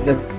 The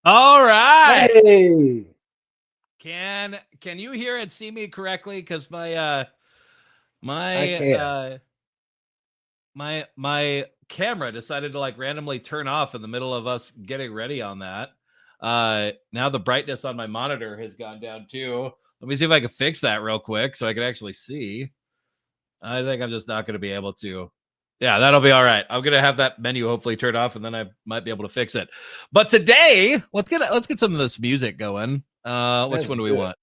All right. Hey, Can you hear and see me correctly? Because my I can. my camera decided to like randomly turn off in the middle of us getting ready on that. Now the brightness on my monitor has gone down too. Let me see if I can fix that real quick so I can actually see. I think I'm just not going to be able to. Yeah, that'll be all right. I'm going to have that menu hopefully turned off, and then I might be able to fix it. But today, let's get some of this music going. Which That's one do we good. want?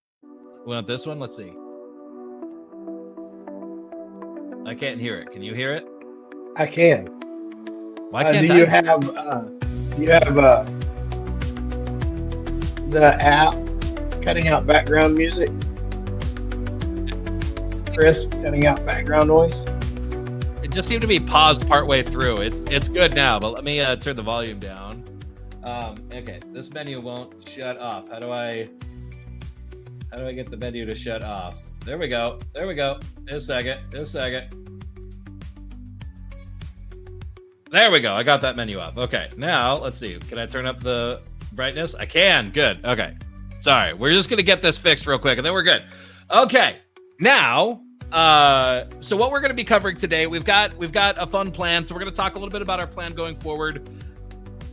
We want this one? Let's see. I can't hear it. Can you hear it? I can. Why can't Do I? you have the app cutting out background music? Chris, cutting out background noise? It just seemed to be paused partway through. It's good now, but let me turn the volume down. Okay, this menu won't shut off. How do I get the menu to shut off? There we go. Just a second. There we go. I got that menu up. Okay, now let's see. Can I turn up the brightness? I can. Good. Okay. Sorry. We're just gonna get this fixed real quick, and then we're good. Okay. Now, so what we're gonna be covering today, we've got a fun plan. So we're gonna talk a little bit about our plan going forward,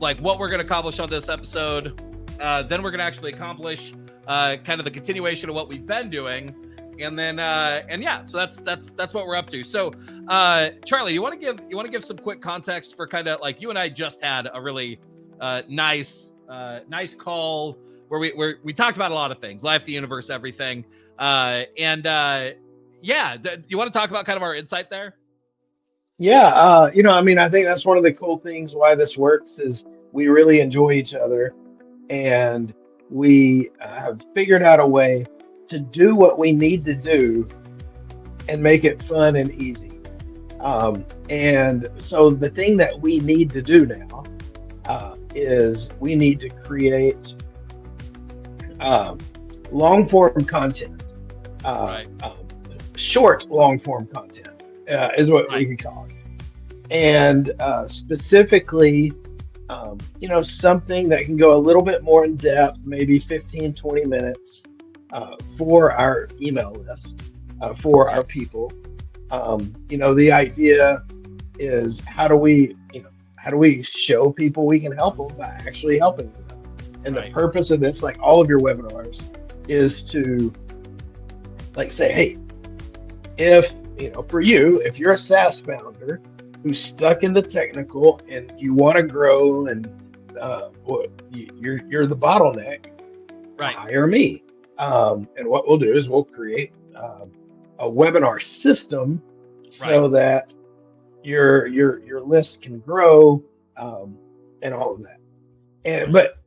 like what we're gonna accomplish on this episode. Then we're gonna actually accomplish kind of the continuation of what we've been doing. And then and yeah, so that's what we're up to. So Charlie, you want to give some quick context for kind of like you and I just had a really nice call where we talked about a lot of things, life, the universe, everything. Yeah, you want to talk about kind of our insight there? Yeah, I mean, I think that's one of the cool things why this works is we really enjoy each other, and we have figured out a way to do what we need to do and make it fun and easy. And so the thing that we need to do now is we need to create long form content, Right. short long form content is what we could call it. And specifically, something that can go a little bit more in depth, maybe 15, 20 minutes for our email list, for our people. The idea is how do we show people we can help them by actually helping them? And the purpose of this, like all of your webinars, is to like say, hey, if for you, if you're a SaaS founder who's stuck in the technical and you want to grow and you're the bottleneck, hire me. And what we'll do is we'll create a webinar system so that your list can grow and all of that. But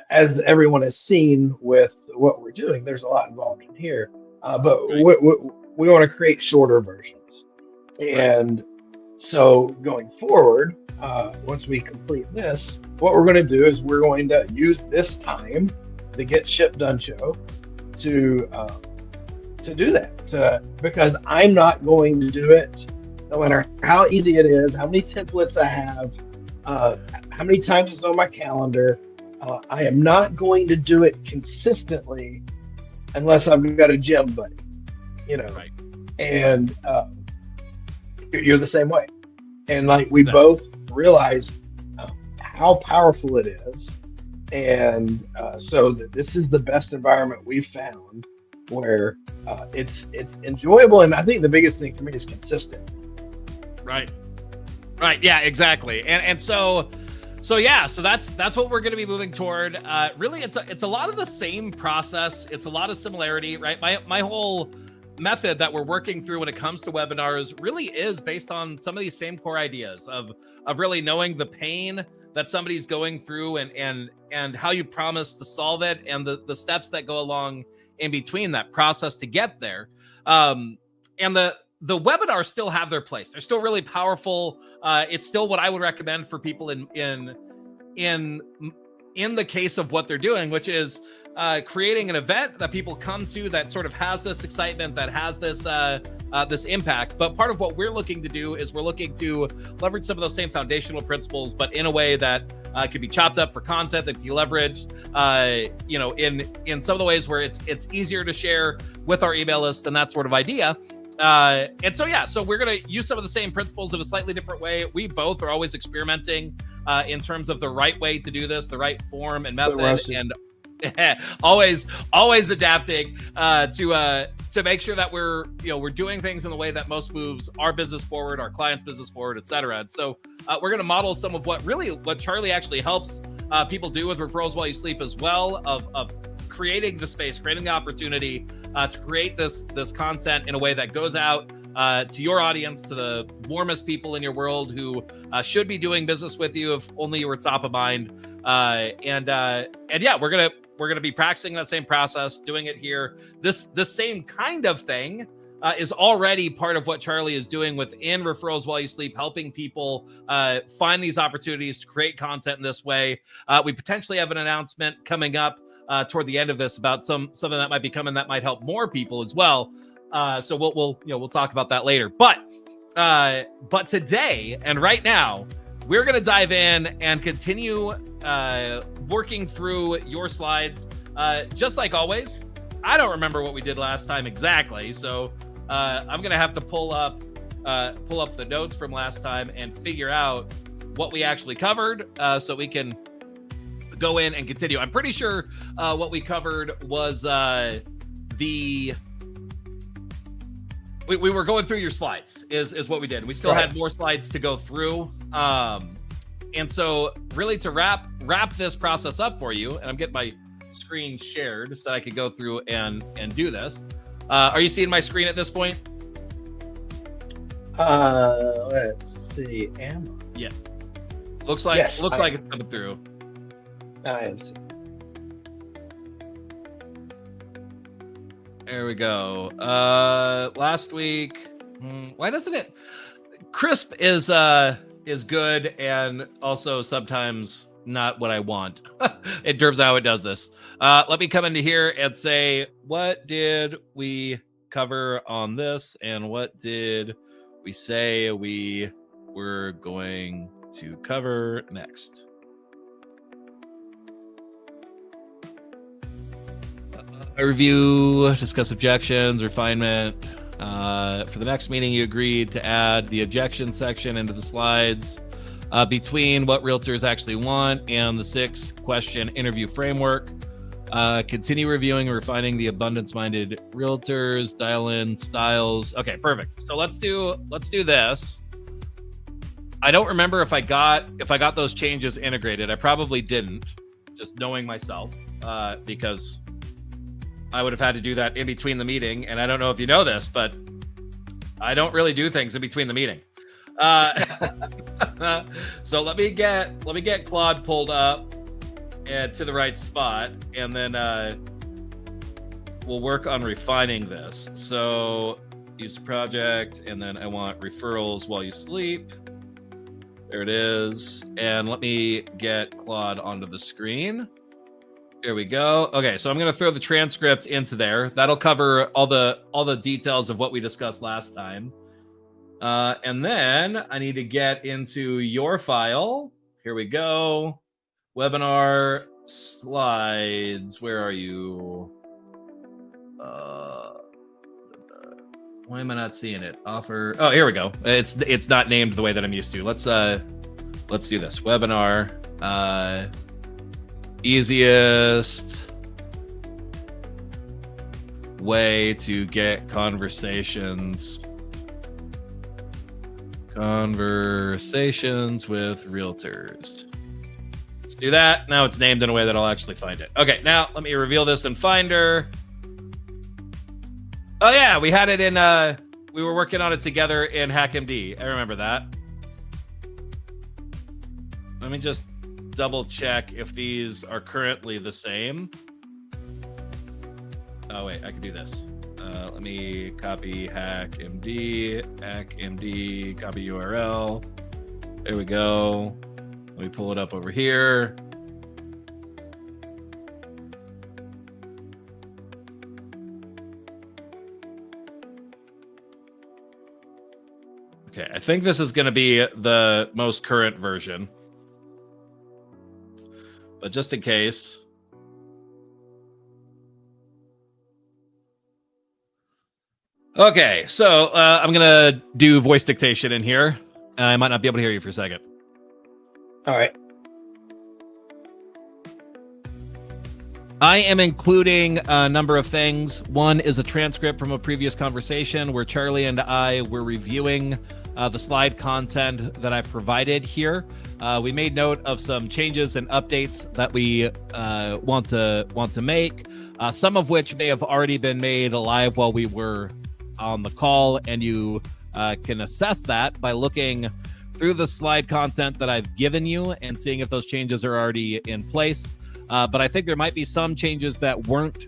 as everyone has seen with what we're doing, there's a lot involved in here. But we want to create shorter versions. And so going forward, once we complete this, what we're going to do is we're going to use this time, the Get Ship Done show, to do that. Because I'm not going to do it, no matter how easy it is, how many templates I have, how many times it's on my calendar. I am not going to do it consistently unless I've got a gym buddy, and you're the same way. And like we both realize how powerful it is. And so this is the best environment we've found where it's enjoyable. And I think the biggest thing for me is consistent. Right. Yeah, exactly. And so that's what we're going to be moving toward. Really, it's a lot of the same process. It's a lot of similarity, right? My whole method that we're working through when it comes to webinars really is based on some of these same core ideas of really knowing the pain that somebody's going through and how you promise to solve it, and the steps that go along in between that process to get there. And the webinars still have their place. They're still really powerful. It's still what I would recommend for people in the case of what they're doing, which is creating an event that people come to that sort of has this excitement, that has this this impact. But part of what we're looking to do is we're looking to leverage some of those same foundational principles, but in a way that could be chopped up for content that can be leveraged, in some of the ways where it's easier to share with our email list and that sort of idea. So we're going to use some of the same principles in a slightly different way. We both are always experimenting in terms of the right way to do this, the right form and method, and always adapting to make sure that we're doing things in the way that most moves our business forward, our clients' business forward, etc. And so we're going to model some of what Charlie actually helps people do with Referrals While You Sleep as well, of creating the space, creating the opportunity to create this content in a way that goes out to your audience, to the warmest people in your world who should be doing business with you if only you were top of mind. We're gonna be practicing that same process, doing it here. This same kind of thing is already part of what Charlie is doing within Referrals While You Sleep, helping people find these opportunities to create content in this way. We potentially have an announcement coming up toward the end of this about something that might be coming that might help more people as well. So we'll talk about that later. But today and right now, we're going to dive in and continue working through your slides. Just like always, I don't remember what we did last time exactly, so I'm going to have to pull up the notes from last time and figure out what we actually covered, so we can go in and continue. I'm pretty sure what we covered was we were going through your slides is what we did. We still had more slides to go through. And so really to wrap this process up for you, and I'm getting my screen shared so that I could go through and do this. Are you seeing my screen at this point? Let's see. Am I? Yeah. Looks like it's coming through. I am seeing. There we go. Last week, why doesn't it? Crisp is good, and also sometimes not what I want in terms of how it does this. Let me come into here and say, what did we cover on this, and what did we say we were going to cover next? Review, discuss objections, refinement. For the next meeting, you agreed to add the objection section into the slides between what realtors actually want and the 6-question interview framework. Continue reviewing and refining the abundance-minded realtors, dial-in styles. Okay, perfect. So let's do this. I don't remember if I got those changes integrated. I probably didn't, just knowing myself, because I would have had to do that in between the meeting. And I don't know if you know this, but I don't really do things in between the meeting. So let me get Claude pulled up and to the right spot, and then we'll work on refining this. So use project, and then I want referrals while you sleep. There it is. And let me get Claude onto the screen. Here we go. Okay, so I'm going to throw the transcript into there. That'll cover all the details of what we discussed last time. And then I need to get into your file. Here we go. Webinar slides. Where are you? Why am I not seeing it? Offer. Oh, here we go. It's not named the way that I'm used to. Let's do this. Webinar. Easiest way to get conversations with realtors. Let's do that. Now it's named in a way that I'll actually find it. Okay, now let me reveal this in Finder. Oh yeah, we had it in. We were working on it together in HackMD. I remember that. Let me just double check if these are currently the same. Oh wait, I can do this. Let me copy HackMD, copy URL. There we go. Let me pull it up over here. Okay, I think this is going to be the most current version. But just in case. Okay, so I'm going to do voice dictation in here. I might not be able to hear you for a second. All right. I am including a number of things. One is a transcript from a previous conversation where Charlie and I were reviewing the slide content that I've provided here. We made note of some changes and updates that we want to make, some of which may have already been made live while we were on the call, and you can assess that by looking through the slide content that I've given you and seeing if those changes are already in place. But I think there might be some changes that weren't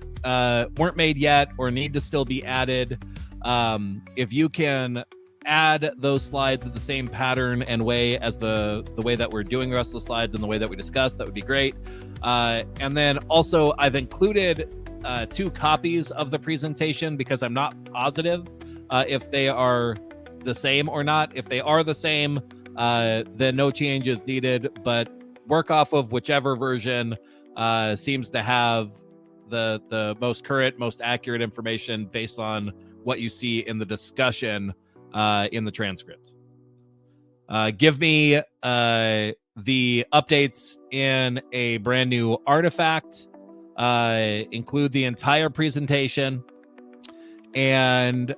made yet or need to still be added. If you can add those slides in the same pattern and way as the way that we're doing the rest of the slides and the way that we discussed, that would be great. And then also I've included 2 copies of the presentation because I'm not positive if they are the same or not. If they are the same, then no change is needed, but work off of whichever version seems to have the most current, most accurate information based on what you see in the discussion in the transcript. Give me the updates in a brand new artifact, include the entire presentation, and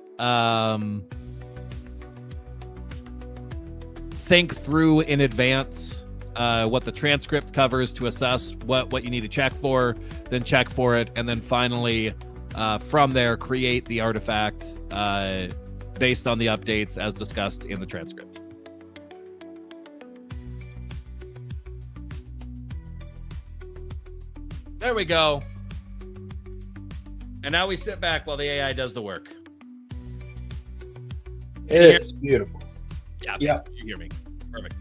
think through in advance what the transcript covers to assess what you need to check for, then check for it, and then finally from there create the artifact based on the updates as discussed in the transcript. There we go. And now we sit back while the AI does the work. It's beautiful. Yeah. You hear me. Perfect.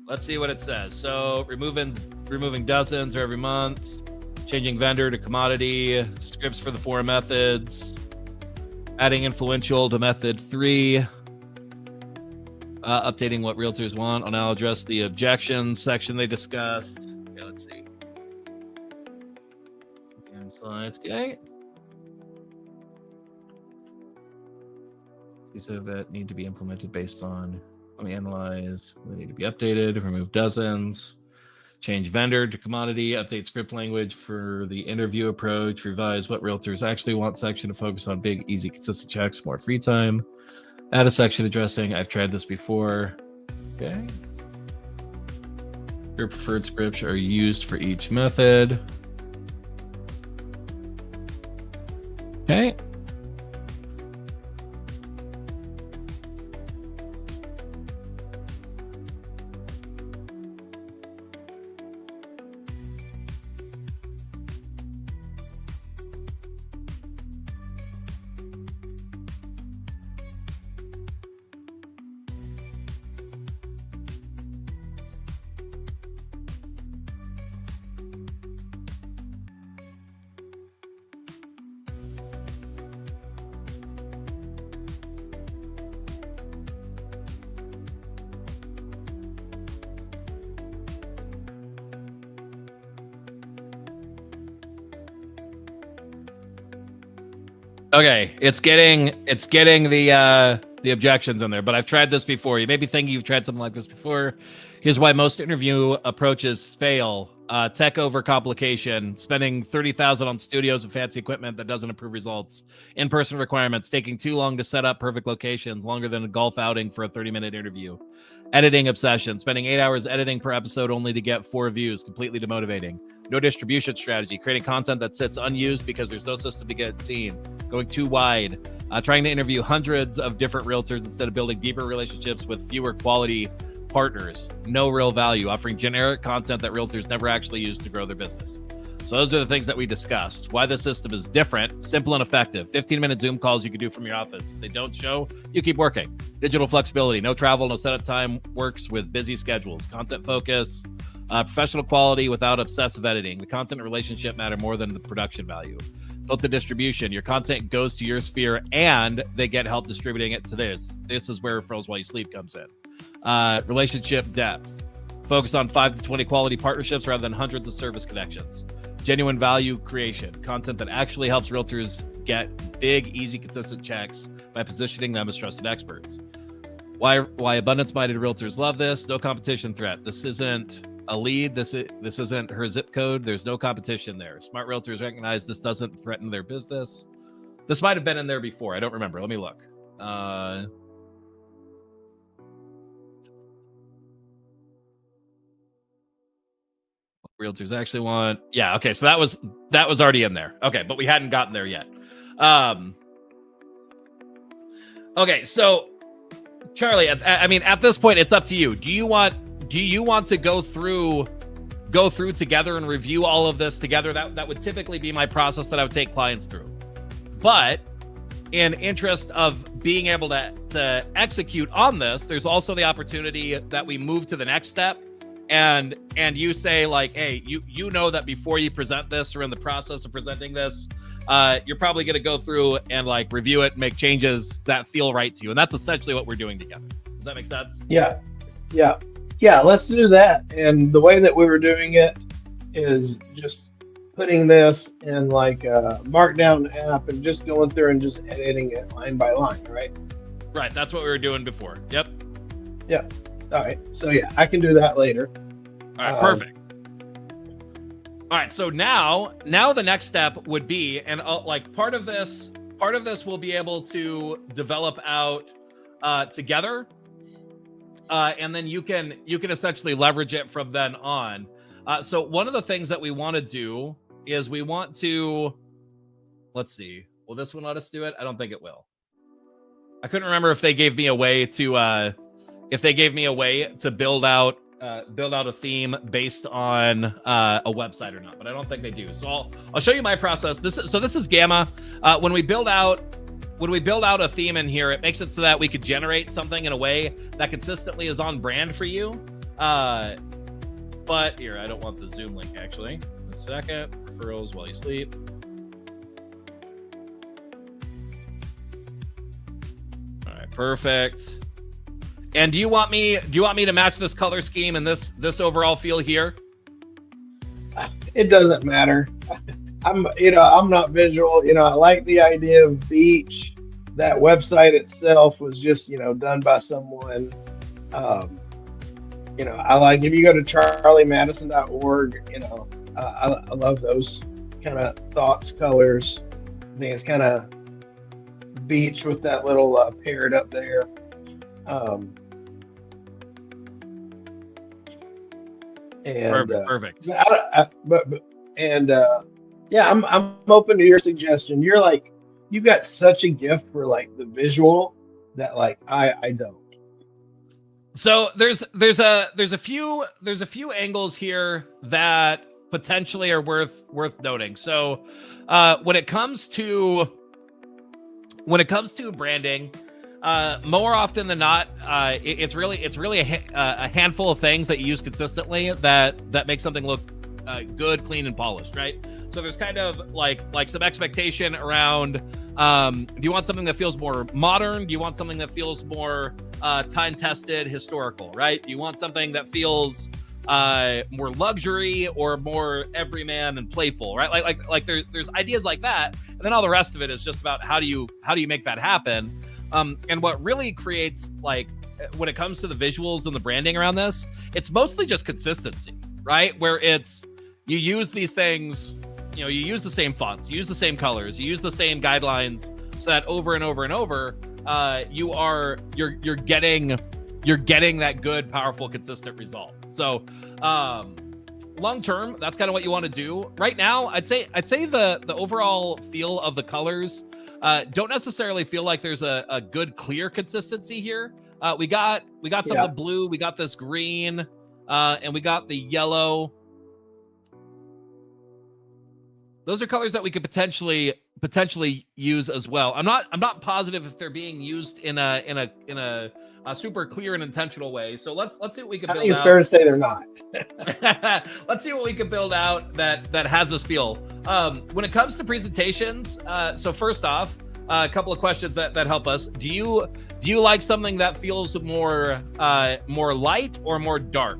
Let's see what it says. So removing dozens every month, changing vendor to commodity, scripts for the 4 methods, adding influential to method 3, updating what realtors want. I'll now address the objections section they discussed. Okay, let's see. Slides. Okay. These that need to be implemented based on. Let me analyze. They need to be updated. Remove dozens. Change vendor to commodity. Update script language for the interview approach. Revise what realtors actually want section to focus on big, easy, consistent checks. More free time. Add a section addressing. I've tried this before. Okay. Your preferred scripts are used for each method. Okay. Okay, it's getting the objections in there, but I've tried this before. You may be thinking you've tried something like this before. Here's why most interview approaches fail. Tech over complication, spending $30,000 on studios and fancy equipment that doesn't improve results. In-person requirements, taking too long to set up perfect locations, longer than a golf outing for a 30-minute interview. Editing obsession, spending 8 hours editing per episode only to get 4 views, completely demotivating. no distribution strategy, creating content that sits unused because there's no system to get it seen, going too wide, trying to interview hundreds of different realtors instead of building deeper relationships with fewer quality partners, no real value, offering generic content that realtors never actually use to grow their business. So those are the things that we discussed. Why the system is different, simple and effective. 15-minute Zoom calls you can do from your office. If they don't show, you keep working. Digital flexibility, no travel, no setup time, works with busy schedules. Content focus, professional quality without obsessive editing. The content and relationship matter more than the production value. Built to distribution, your content goes to your sphere and they get help distributing it to this. This is where Referrals While You Sleep comes in. Relationship depth. Focus on 5 to 20 quality partnerships rather than hundreds of service connections. Genuine value creation. Content that actually helps realtors get big, easy, consistent checks by positioning them as trusted experts. Why abundance-minded realtors love this. No competition threat. This isn't a lead. This isn't her zip code. There's no competition there. Smart realtors recognize this doesn't threaten their business. This might have been in there before. I don't remember. Let me look. Realtors actually want. Yeah. Okay. So that was already in there. Okay. But we hadn't gotten there yet. Okay. So Charlie, I mean, at this point, it's up to you. Do you want to go through together and review all of this together? That would typically be my process that I would take clients through. But in interest of being able to execute on this, there's also the opportunity that we move to the next step. And you say like, hey, you know that before you present this or in the process of presenting this, you're probably going to go through and like review it, make changes that feel right to you. And that's essentially what we're doing together. Does that make sense? Yeah. Let's do that. And the way that we were doing it is just putting this in like a markdown app and just going through and just editing it line by line, right? Right. That's what we were doing before. Yep. Yeah. All right. So yeah, I can do that later. All right. Perfect. All right. So now the next step would be, and like part of this we'll be able to develop out together, and then you can essentially leverage it from then on. So one of the things that we want to do is we want to, let's see, will this one let us do it? I don't think it will. I couldn't remember if they gave me a way to build out a theme based on a website or not, but I don't think they do. So I'll show you my process. This is Gamma. When we build out a theme in here, it makes it so that we could generate something in a way that consistently is on brand for you. But here, I don't want the Zoom link actually. A second. Referrals While You Sleep. All right, perfect. And do you want me to match this color scheme and this overall feel here? It doesn't matter. I'm not visual. I like the idea of beach. That website itself was just, done by someone. I like, if you go to charliemadison.org, I love those kind of thoughts, colors. I think it's kind of beach with that little parrot up there. Perfect. I'm open to your suggestion. You're like, you've got such a gift for like the visual that like I don't. So there's a few angles here that potentially are worth noting. So when it comes to branding, more often than not, it's really a handful of things that you use consistently that make something look good, clean, and polished, right? So there's kind of like some expectation around, do you want something that feels more modern? Do you want something that feels more time-tested, historical, right? Do you want something that feels more luxury or more everyman and playful, right? Like there's ideas like that, and then all the rest of it is just about how do you make that happen. And what really creates, like, when it comes to the visuals and the branding around this, it's mostly just consistency, right? Where it's, you use these things, you use the same fonts, you use the same colors, you use the same guidelines, so that over and over and over, you're getting that good, powerful, consistent result. So long term, that's kind of what you want to do. Right now, I'd say the overall feel of the colors don't necessarily feel like there's a good clear consistency here. We got some of the blue, we got this green, and we got the yellow. Those are colors that we could potentially use as well. I'm not positive if they're being used in a super clear and intentional way. So let's see what we can build out. I think it's fair to say they're not. Let's see what we can build out that has us feel. When it comes to presentations, so first off, a couple of questions that help us. Do you like something that feels more light or more dark?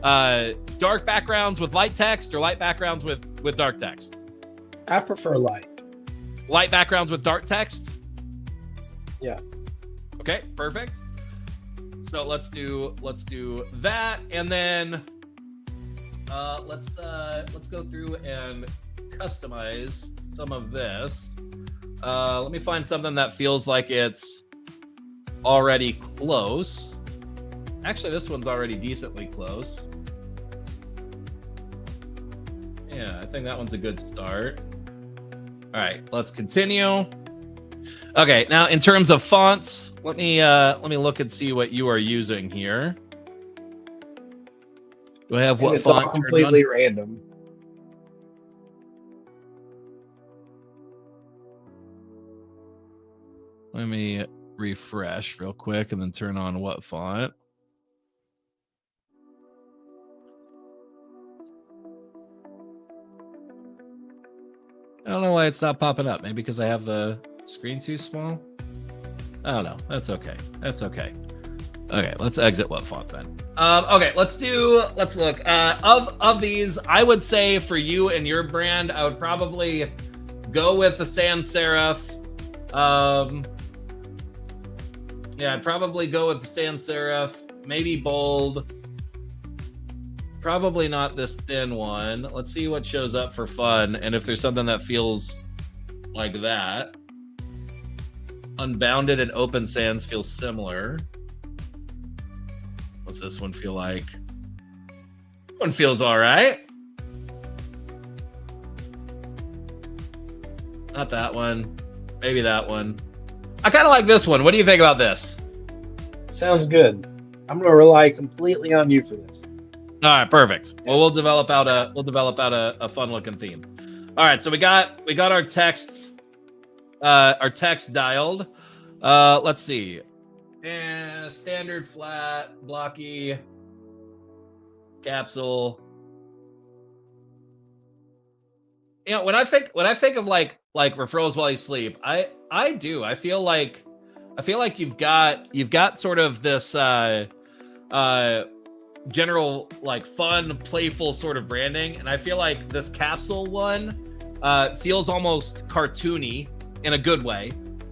Dark backgrounds with light text or light backgrounds with dark text? I prefer light. Light backgrounds with dark text? Yeah. Okay, perfect. So let's do that, and then let's go through and customize some of this. Let me find something that feels like it's already close. Actually, this one's already decently close. Yeah, I think that one's a good start. All right, let's continue. Okay, now in terms of fonts, let me look and see what you are using here. Do I have what it's font? All completely random. Let me refresh real quick and then turn on what font. I don't know why it's not popping up. Maybe because I have the screen too small. I don't know. That's okay. That's okay. Okay, let's exit what font then. Okay, let's look. Of these, I would say for you and your brand, I would probably go with the sans serif. Yeah, I'd probably go with the sans serif, maybe bold. Probably not this thin one. Let's see what shows up for fun, and if there's something that feels like that. Unbounded and open sans feels similar. What's this one feel like? One feels all right. Not that one. Maybe that one. I kind of like this one. What do you think about this? Sounds good. I'm going to rely completely on you for this. All right, perfect. Well, we'll develop out a fun looking theme. All right, so we got our text dialed. Let's see. Standard, flat, blocky, capsule. You know, when I think of like referrals while you sleep, I feel like you've got sort of this general like fun, playful sort of branding, and I feel like this capsule one feels almost cartoony in a good way.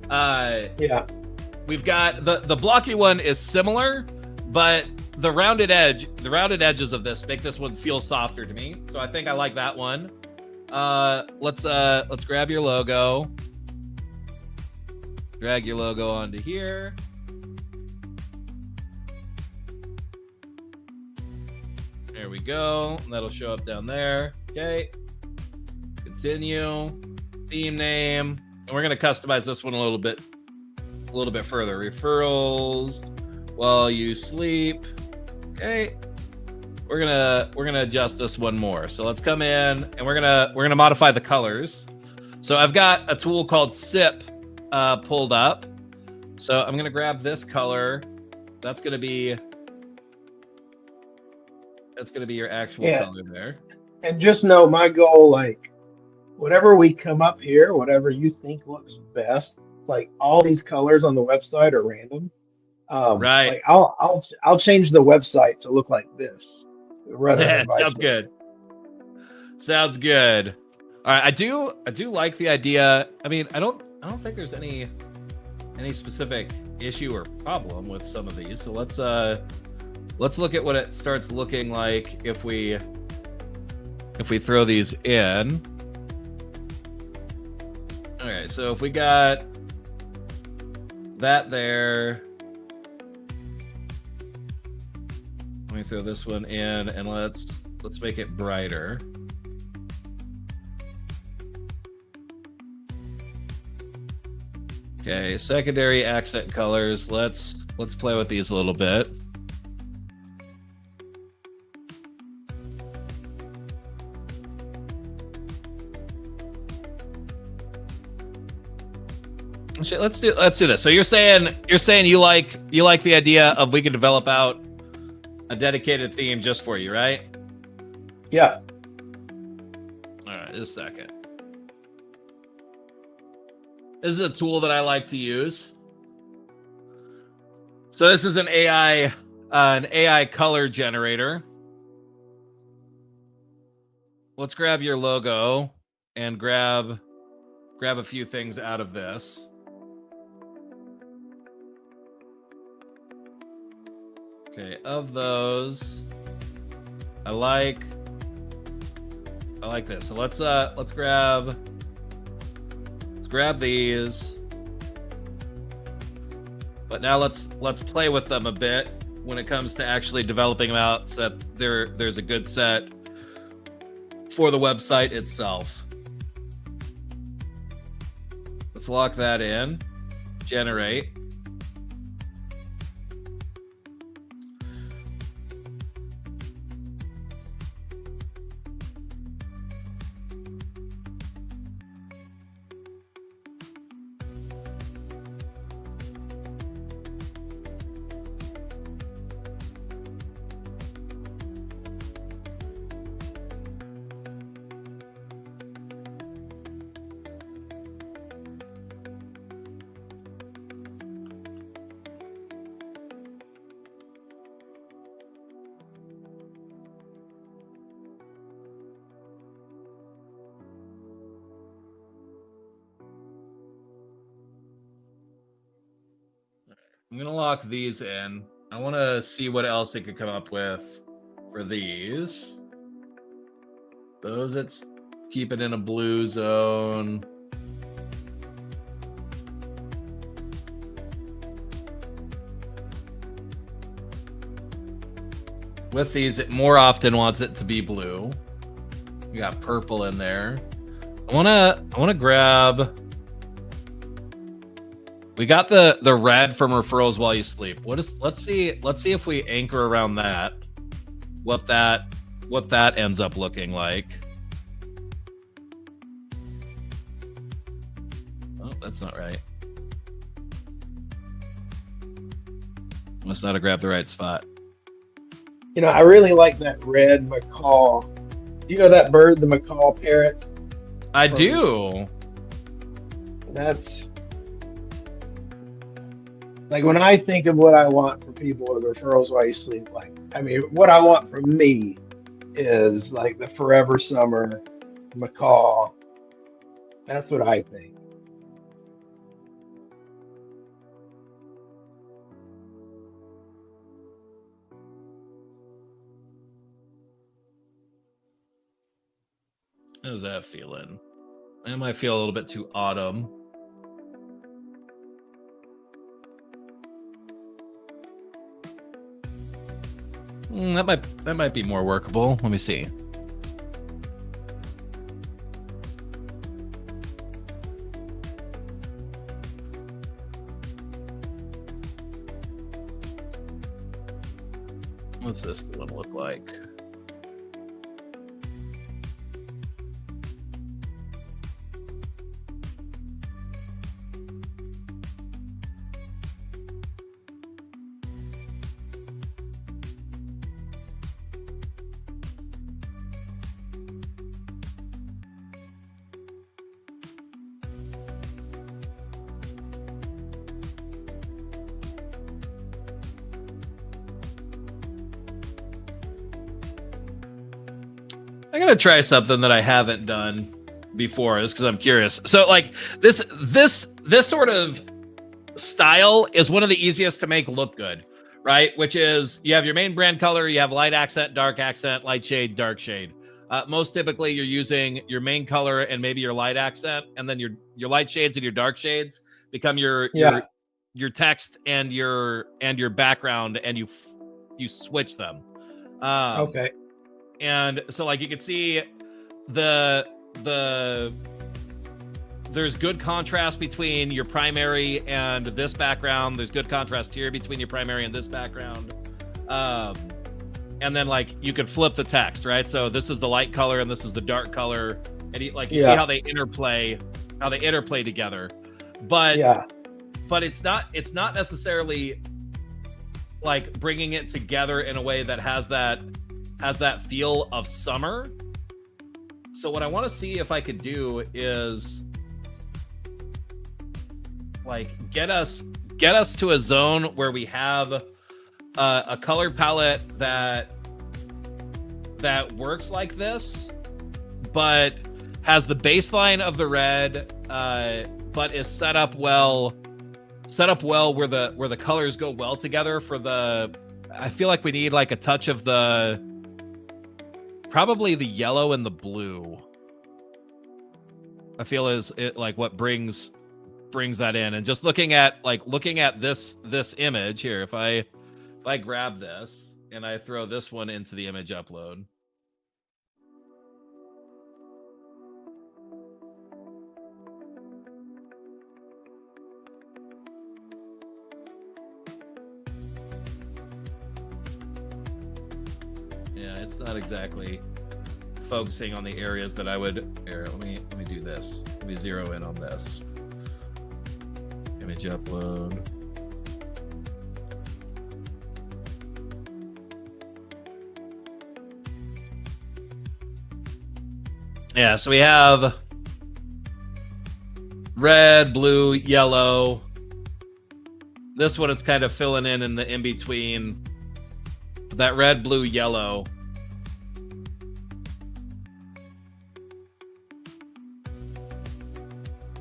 Yeah. We've got the blocky one is similar, but the rounded edges of this make this one feel softer to me. So I think I like that one. Let's grab your logo. Drag your logo onto here. There we go. That'll show up down there. Okay. Continue. Theme name. And we're gonna customize this one a little bit further. Referrals while you sleep. Okay. We're gonna adjust this one more. So let's come in and we're gonna modify the colors. So I've got a tool called SIP pulled up. So I'm gonna grab this color. That's gonna be your actual color there. And just know my goal, like whatever we come up here, whatever you think looks best, like all these colors on the website are random. Right. Like I'll change the website to look like this. Sounds good. Sounds good. All right. I do like the idea. I mean, I don't think there's any specific issue or problem with some of these. So let's look at what it starts looking like if we throw these in. All right, so if we got that there, let me throw this one in, and let's let's make it brighter. Okay, secondary accent colors. Let's play with these a little bit. Let's do this. So you're saying you like the idea of we can develop out a dedicated theme just for you, right? Yeah. All right, just a second. This is a tool that I like to use. So this is an AI color generator. Let's grab your logo and grab a few things out of this. Okay, of those, I like this. So let's grab these. But now let's play with them a bit when it comes to actually developing them out so that there's a good set for the website itself. Let's lock that in. Generate. I'm going to lock these in. I want to see what else it could come up with for these. Those, it's keep it in a blue zone. With these, it more often wants it to be blue. We got purple in there. I want to grab. We got the red from referrals while you sleep. Let's see if we anchor around that. What that ends up looking like. Oh, that's not right. Must not have grabbed the right spot. You know, I really like that red macaw. Do you know that bird, the macaw parrot? I do. That's like when I think of what I want for people with referrals while you sleep. Like, I mean, what I want from me is like the forever summer macaw. That's what I think. How's that feeling? That might feel a little bit too autumn. That might be more workable. Let me see. What's this one look like? I'm gonna try something that I haven't done before, just because I'm curious. So, like this sort of style is one of the easiest to make look good, right? Which is you have your main brand color, you have light accent, dark accent, light shade, dark shade. Most typically, you're using your main color and maybe your light accent, and then your light shades and your dark shades become your text and your background, and you switch them. Okay. And so like you can see there's good contrast between your primary and this background. There's good contrast here between your primary and this background. And then like you could flip the text, right? So this is the light color and this is the dark color. And you see how they interplay together. But it's not necessarily like bringing it together in a way that has that feel of summer. So what I want to see if I could do is like get us to a zone where we have a color palette that works like this, but has the baseline of the red, but is set up well where the colors go well together for the. I feel like we need like a touch of probably the yellow and the blue. I feel is it like what brings that in. And just looking at this image here, if I grab this and I throw this one into the image upload. Yeah, it's not exactly focusing on the areas that I would. Here, let me do this. Let me zero in on this. Image upload. Yeah, so we have red, blue, yellow. This one it's kind of filling in the in-between. That red, blue, yellow.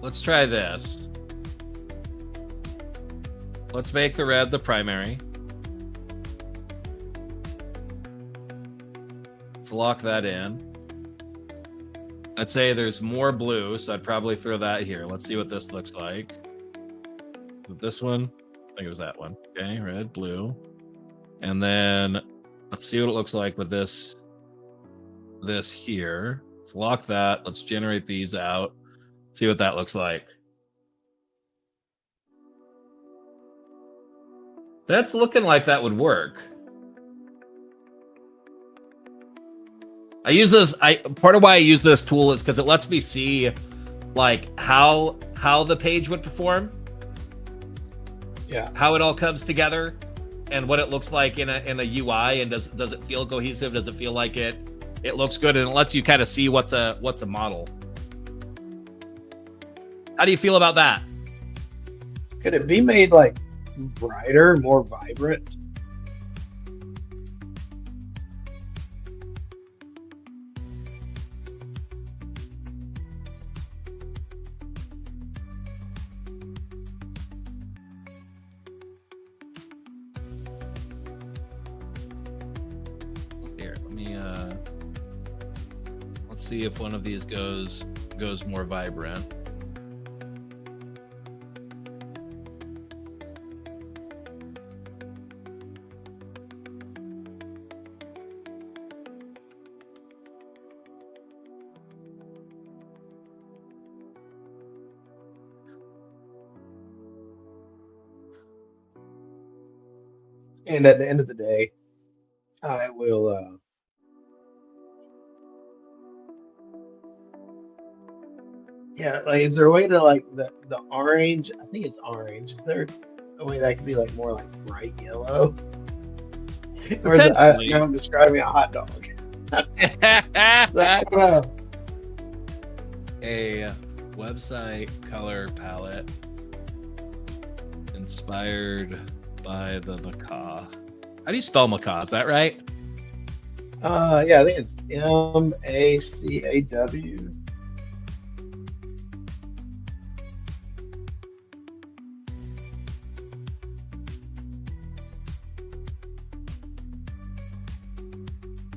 Let's try this. Let's make the red the primary. Let's lock that in. I'd say there's more blue, so I'd probably throw that here. Let's see what this looks like. Is it this one? I think it was that one. Okay, red, blue. And then let's see what it looks like with this here. Let's lock that. Let's generate these out. See what that looks like. That's looking like that would work. Part of why I use this tool is because it lets me see like how the page would perform. Yeah. How it all comes together and what it looks like in a UI, and does it feel cohesive? Does it feel like it looks good? And it lets you kind of see what to model. How do you feel about that? Could it be made like brighter, more vibrant? Here, let me let's see if one of these goes more vibrant. And at the end of the day, I will yeah, like is there a way to like the orange? I think it's orange. Is there a way that could be like more like bright yellow? Or is it, I'm describing a hot dog. So, I don't know. A website color palette inspired by the macaw. How do you spell macaw? Is that right? Yeah, I think it's Macaw.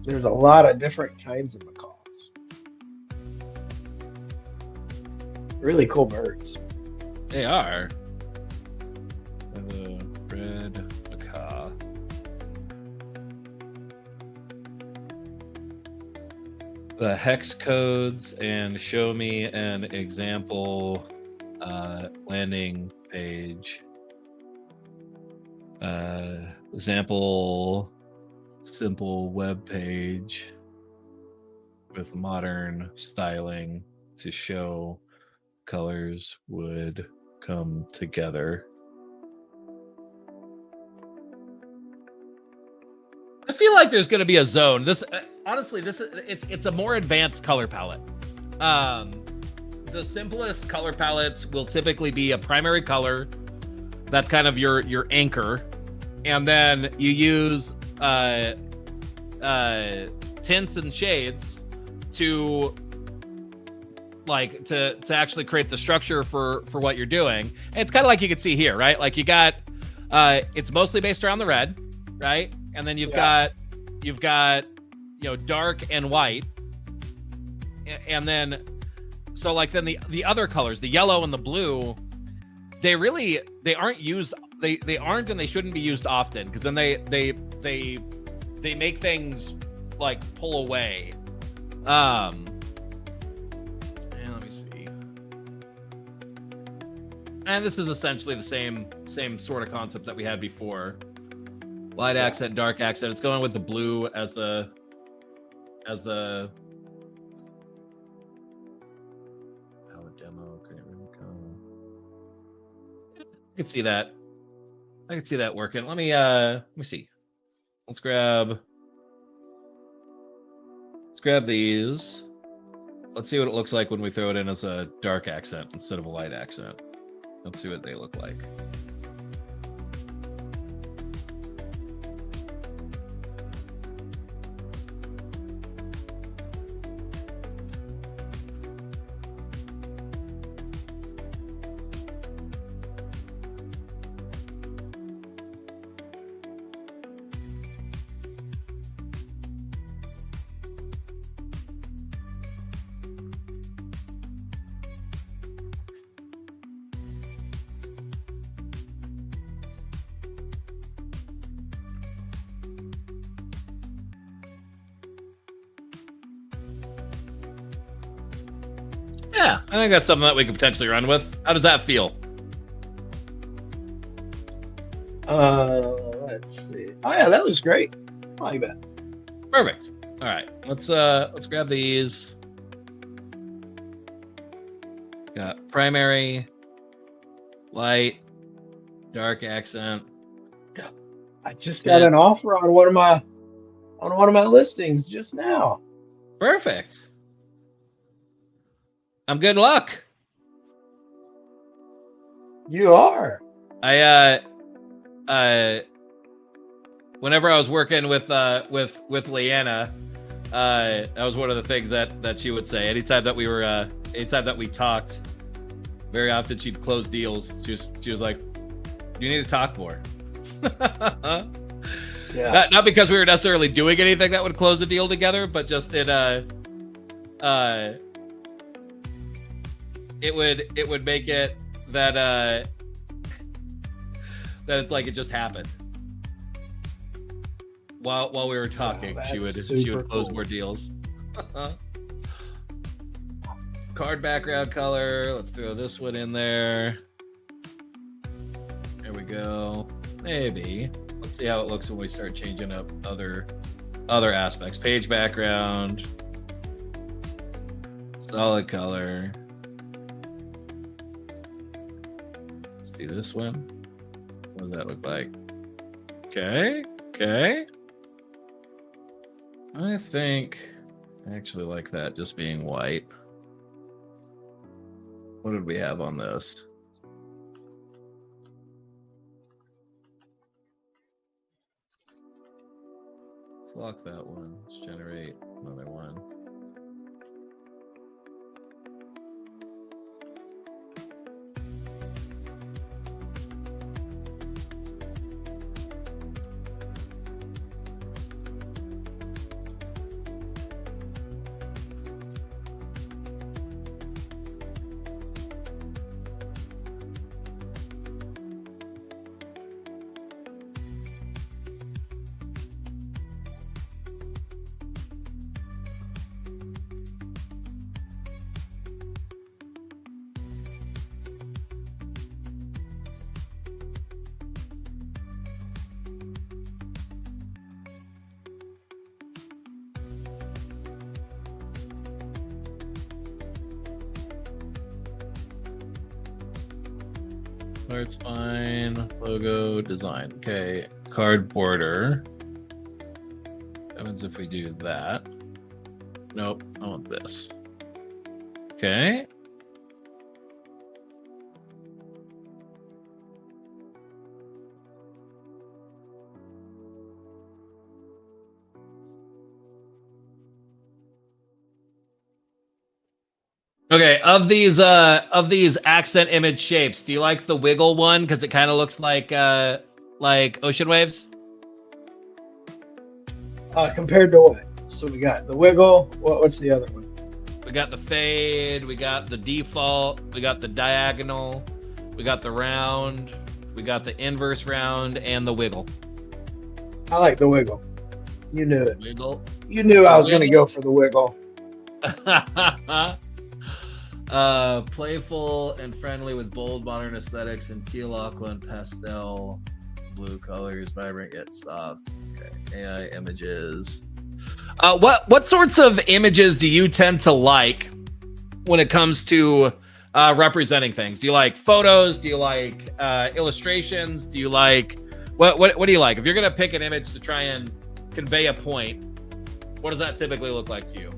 There's a lot of different kinds of macaws. Really cool birds. They are. The red macaw. the hex codes and show me an example landing page. Example simple web page with modern styling to show colors would come together. I feel like there's going to be a zone. This honestly, it's a more advanced color palette. The simplest color palettes will typically be a primary color that's kind of your anchor, and then you use tints and shades to actually create the structure for what you're doing. And it's kind of like you can see here, right? Like you got it's mostly based around the red, right? And then you've got dark and white, and then so like then the other colors, the yellow and the blue, they aren't used. They aren't, and they shouldn't be used often, because then they make things like pull away. And let me see. And this is essentially the same sort of concept that we had before. Light accent, dark accent. It's going with the blue as the palette demo. I can see that. I can see that working. Let me see. Let's grab these. Let's see what it looks like when we throw it in as a dark accent instead of a light accent. Let's see what they look like. Yeah, I think that's something that we could potentially run with. How does that feel? Let's see. Oh yeah, that was great. I like that. Perfect. All right, let's grab these. Got primary, light, dark accent. Yeah, I just got an offer on one of my listings just now. Perfect. I'm good luck. You are. Whenever I was working with Leanna, that was one of the things that she would say. Anytime that we talked, very often she'd close deals. She was like, "You need to talk more." Yeah. Not because we were necessarily doing anything that would close the deal together, but just it would make it that that it's like it just happened while we were talking. She would close more deals. Card background color. Let's throw this one in there. There we go. Maybe. Let's see how it looks when we start changing up other aspects. Page background. Solid color. Do this one. What does that look like? Okay. I think I actually like that just being white. What did we have on this? Let's lock that one. Let's generate another one. Art's fine. Logo design. Okay. Card border. What happens if we do that? Nope. I want this. Okay. Okay, of these accent image shapes, do you like the wiggle one because it kind of looks like ocean waves? Compared to what? So we got the wiggle. What's the other one? We got the fade. We got the default. We got the diagonal. We got the round. We got the inverse round and the wiggle. I like the wiggle. You knew it. Wiggle. You knew I was going to go for the wiggle. Playful and friendly with bold modern aesthetics and teal, aqua, and pastel blue colors, vibrant yet soft. Okay. AI images. What sorts of images do you tend to like when it comes to representing things? Do you like photos? Do you like illustrations? Do you like what do you like? If you're gonna pick an image to try and convey a point, what does that typically look like to you?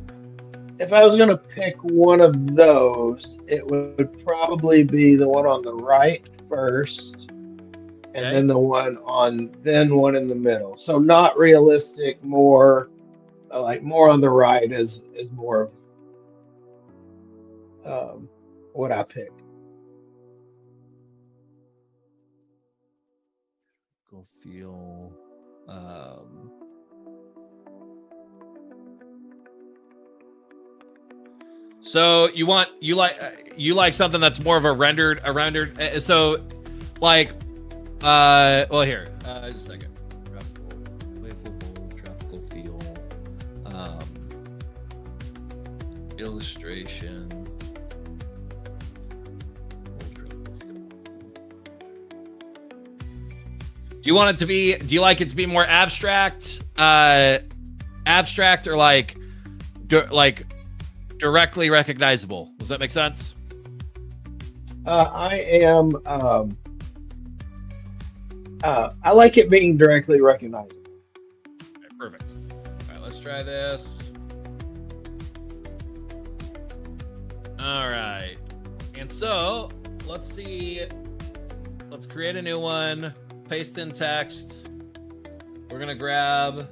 If I was going to pick one of those, it would probably be the one on the right first, and then the one in the middle. So not realistic, more more on the right is more of what I pick. Go feel. So you like something that's more of a rendered. So like, well here, just a second. Playful, bold, tropical feel. Illustration. Do you want it to be? Do you like it to be more abstract? Abstract or like directly recognizable? Does that make sense? I am. I like it being directly recognizable. Okay, perfect. All right, let's try this. All right, and so let's see. Let's create a new one. Paste in text. We're gonna grab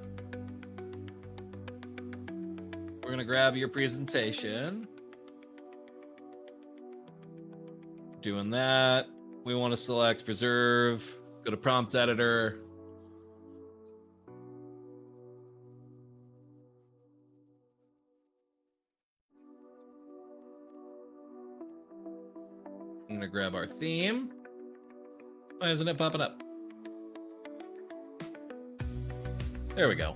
your presentation. Doing that. We want to select preserve. Go to prompt editor. I'm gonna grab our theme. Why isn't it popping up? There we go.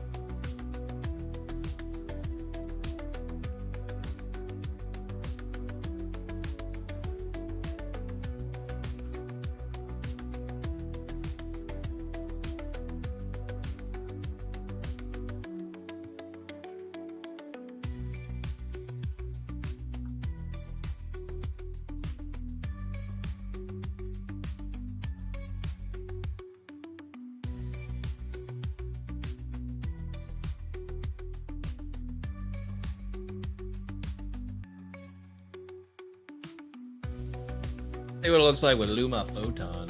See what it looks like with Luma Photon.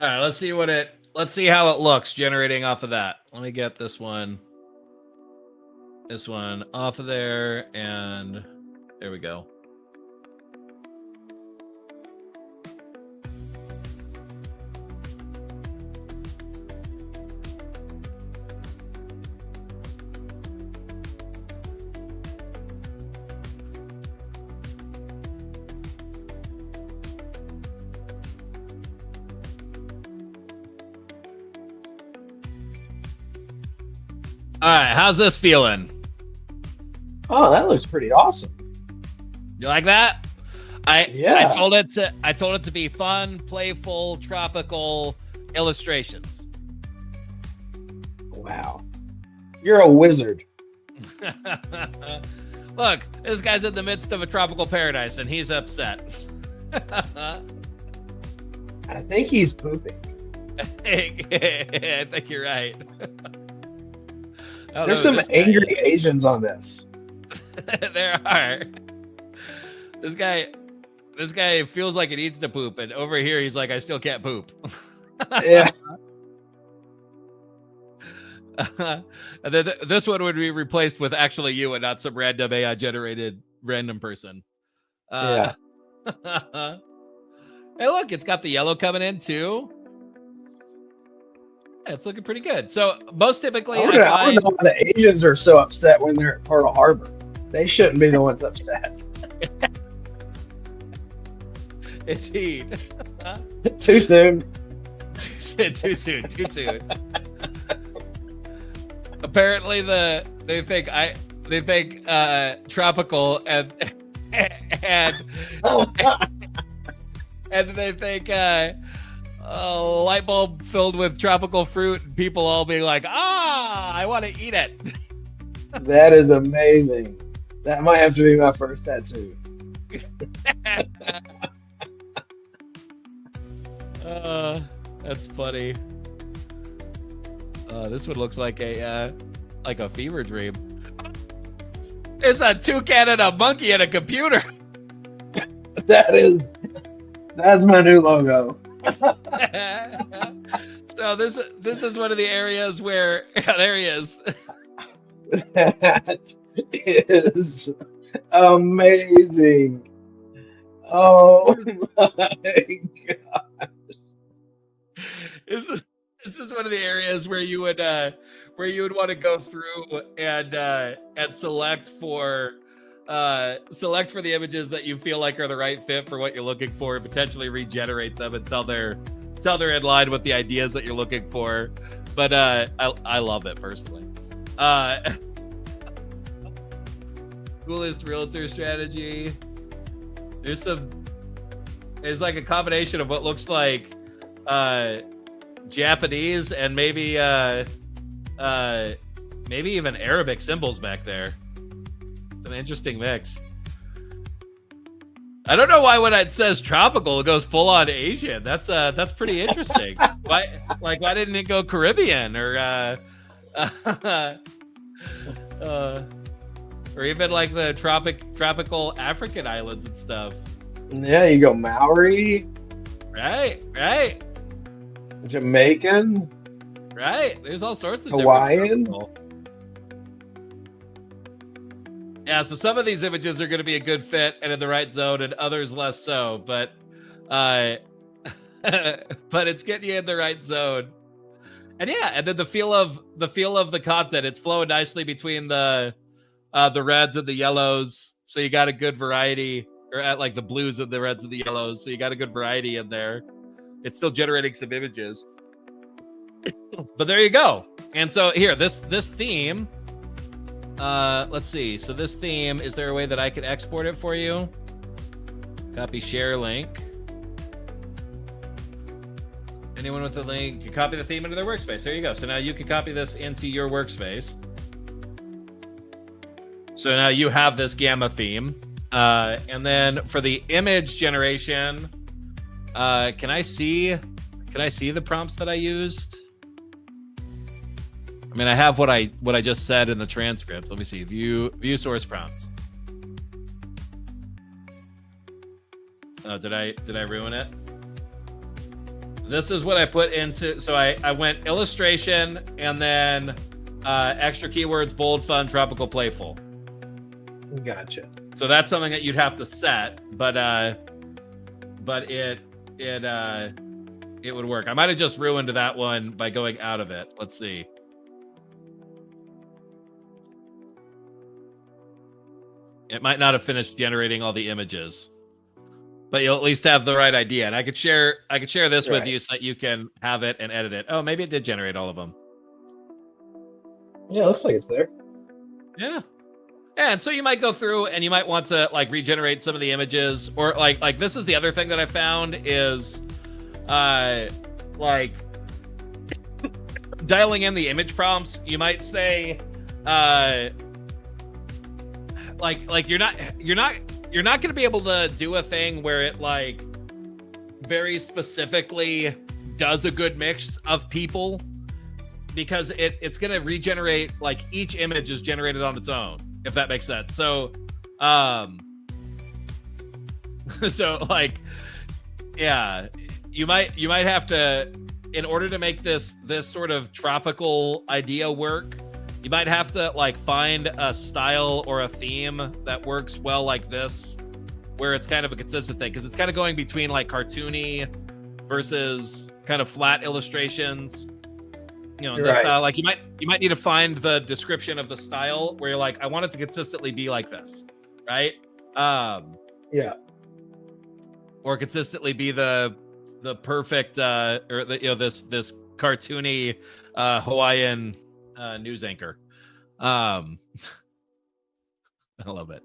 All right, let's see how it looks generating off of that. Let me get this one off of there, and there we go. All right, how's this feeling? Oh, that looks pretty awesome. You like that? I Yeah. I told it to be fun, playful, tropical illustrations. Wow. You're a wizard. Look, this guy's in the midst of a tropical paradise and he's upset. I think he's pooping. I think you're right. There's some angry Asians on this. There are. This guy feels like he needs to poop, and over here he's like, I still can't poop. Yeah. And then this one would be replaced with actually you and not some random AI generated random person. Yeah. Hey, look, it's got the yellow coming in too. Yeah, it's looking pretty good. So most typically, I don't know why the Asians are so upset when they're at Pearl Harbor. They shouldn't be the ones upset. Indeed. Too soon. Too soon. Apparently, they think tropical and and they think a light bulb filled with tropical fruit, and people all being like, I want to eat it. That is amazing. That might have to be my first tattoo. That's funny. This one looks like a fever dream. It's a toucan and a monkey and a computer. That's my new logo. So this is one of the areas where there he is. That is amazing. Oh my God. This is one of the areas where you would want to go through and select for the images that you feel like are the right fit for what you're looking for, and potentially regenerate them until they're in line with the ideas that you're looking for. But I love it personally. Coolest realtor strategy. There's like a combination of what looks like Japanese and maybe even Arabic symbols back there. It's an interesting mix. I don't know why when it says tropical, it goes full on Asian. That's pretty interesting. Why didn't it go Caribbean or even like the tropical African islands and stuff? Yeah, you go Maori. Right. Jamaican. Right. There's all sorts of Hawaiian. Yeah, so some of these images are going to be a good fit and in the right zone, and others less so. But it's getting you in the right zone. And yeah, and then the feel of the content, it's flowing nicely between the reds and the yellows. So you got a good variety, or at like the blues and the reds and the yellows. So you got a good variety in there. It's still generating some images. But there you go. And so here, this theme, let's see. So this theme, is there a way that I could export it for you? Copy share link. Anyone with the link can copy the theme into their workspace. There you go. So now you can copy this into your workspace. So now you have this gamma theme. And then for the image generation, can I see the prompts that I used? I mean, I have what I just said in the transcript. Let me see. View source prompts. Oh, did I ruin it? This is what I put into. So I went illustration and then extra keywords, bold, fun, tropical, playful. Gotcha. So that's something that you'd have to set, but it would work. I might have just ruined that one by going out of it. Let's see. It might not have finished generating all the images, but you'll at least have the right idea. And I could share this with you so that you can have it and edit it. Oh, maybe it did generate all of them. Yeah, it looks like it's there. Yeah. And so you might go through and you might want to like regenerate some of the images, or like this is the other thing that I found is like dialing in the image prompts. You might say like you're not going to be able to do a thing where it like very specifically does a good mix of people, because it's going to regenerate, like each image is generated on its own, if that makes sense. So so like, yeah, you might have to, in order to make this sort of tropical idea work, you might have to like find a style or a theme that works well like this, where it's kind of a consistent thing, because it's kind of going between like cartoony versus kind of flat illustrations. You know, the style, like you might need to find the description of the style where you're like, I want it to consistently be like this, right? Yeah. Or consistently be the perfect or the, you know, this cartoony Hawaiian news anchor. I love it.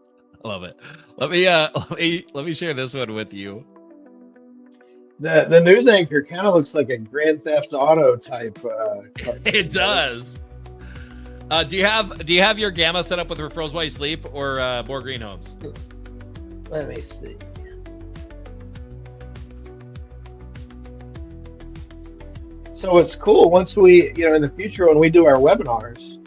Let me share this one with you. The news anchor kind of looks like a Grand Theft Auto type. It does. Do you have your Gamma set up with Referrals While You Sleep or More Green Homes? Let me see. So it's cool once we, in the future when we do our webinars,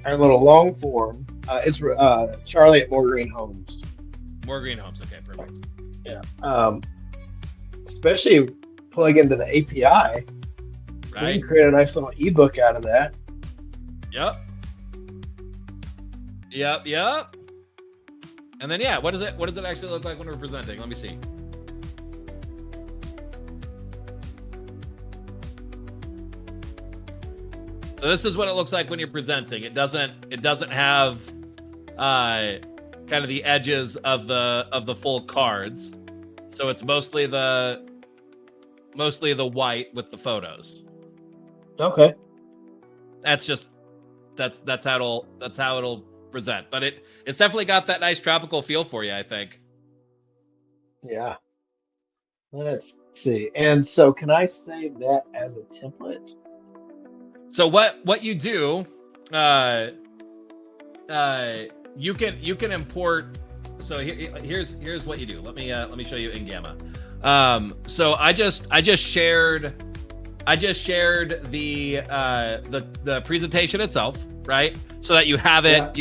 our little long form, it's Charlie at More Green Homes. More Green Homes. Okay, perfect. Yeah. Especially plug into the API, right? We can create a nice little ebook out of that. Yep. And then what does it actually look like when we're presenting? Let me see. So this is what it looks like when you're presenting. It doesn't have kind of the edges of the full cards. So it's mostly the white with the photos. Okay. That's how it'll present. But it's definitely got that nice tropical feel for you, I think. Yeah. Let's see. And so can I save that as a template? So what you do, you can import. So here's what you do. Let me show you in Gamma. So I just shared the presentation itself, right? So that you have it. Yeah.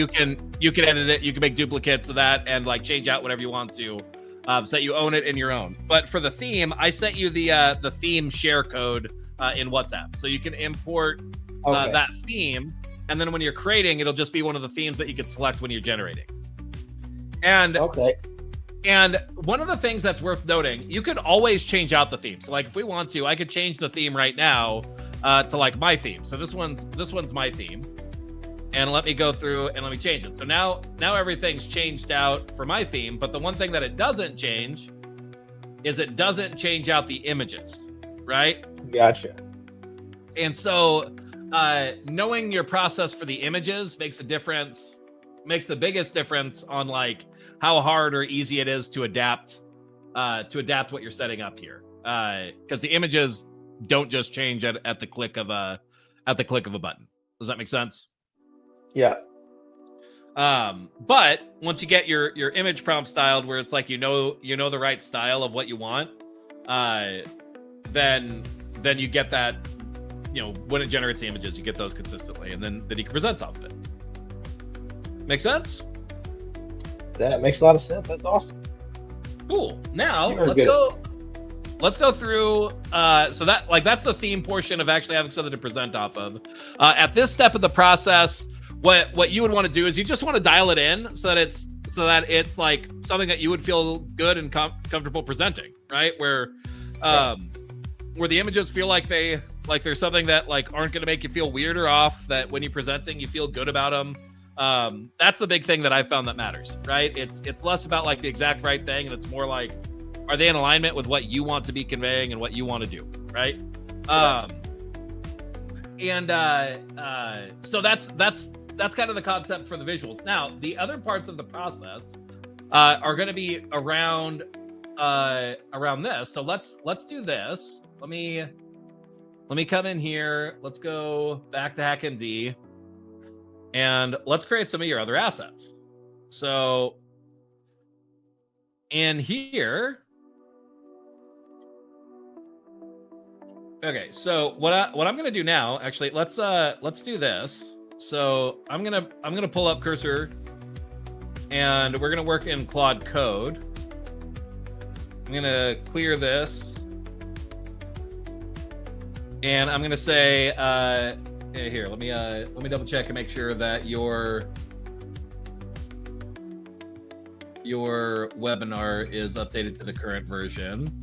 You can edit it. You can make duplicates of that and like change out whatever you want to, so that you own it in your own. But for the theme, I sent you the theme share code in WhatsApp, so you can import that theme. And then when you're creating, it'll just be one of the themes that you can select when you're generating. And one of the things that's worth noting, you could always change out the theme. So like if we want to, I could change the theme right now to like my theme. So this one's my theme. And let me go through and let me change it. So now everything's changed out for my theme, but the one thing that it doesn't change is it doesn't change out the images, right? Gotcha. And so knowing your process for the images makes the biggest difference on like how hard or easy it is to adapt what you're setting up here. Because the images don't just change at the click of a button. Does that make sense? Yeah. But once you get your image prompt styled where it's like you know the right style of what you want, then you get that, when it generates the images, you get those consistently, and then you can present off of it. Make sense? That makes a lot of sense. That's awesome. Cool. Now let's go through. So that's the theme portion of actually having something to present off of. At this step of the process, what you would want to do is you just want to dial it in so that it's like something that you would feel good and comfortable presenting, right? Where the images feel like there's something that like aren't going to make you feel weird or off, that when you're presenting you feel good about them. That's the big thing that I've found that matters, right? It's less about like the exact right thing, and it's more like, are they in alignment with what you want to be conveying and what you want to do, right? So that's kind of the concept for the visuals. Now, the other parts of the process are going to be around this. So let's do this. Let me come in here. Let's go back to HackMD, and let's create some of your other assets. So in here, okay. So what I'm going to do now, actually, let's do this. So I'm gonna pull up Cursor, and we're gonna work in Claude Code. I'm gonna clear this, and I'm gonna say, here, let me double check and make sure that your webinar is updated to the current version.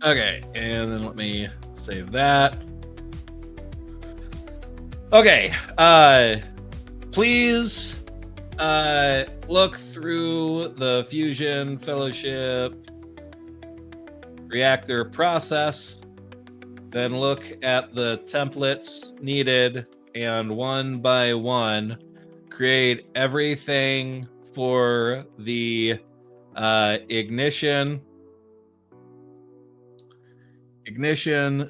Okay, and then let me save that. Okay, please look through the Fusion Fellowship Reactor process, then look at the templates needed, and one by one create everything for the ignition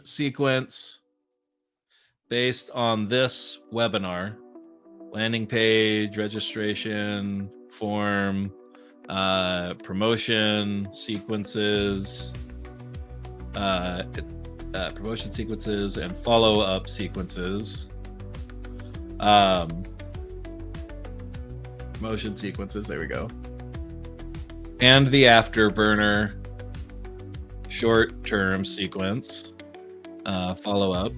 sequence based on this webinar: landing page, registration form, promotion sequences, and follow-up sequences. Promotion sequences, there we go. And the afterburner short-term sequence, follow-up,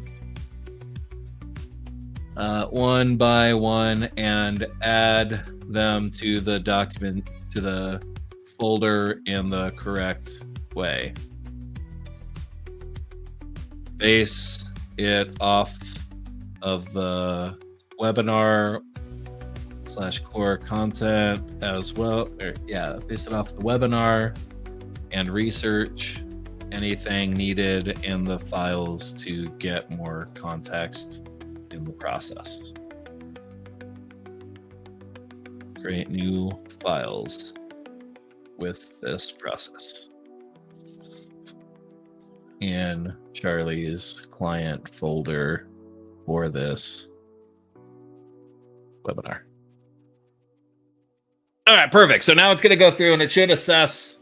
one by one, and add them to the document, to the folder in the correct way. Base it off of the webinar / core content as well. Base it off the webinar and research anything needed in the files to get more context in the process. Create new files with this process in Charlie's client folder for this webinar. All right, perfect. So now it's going to go through and it should assess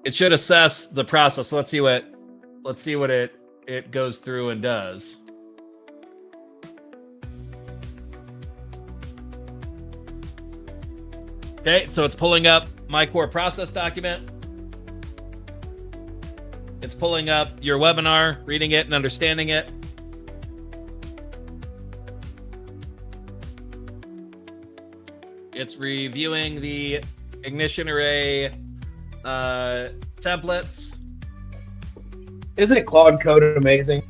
the process. So let's see what it goes through and does. Okay, so it's pulling up my core process document. It's pulling up your webinar, reading it and understanding it. It's reviewing the ignition array templates. Isn't Claude Code amazing?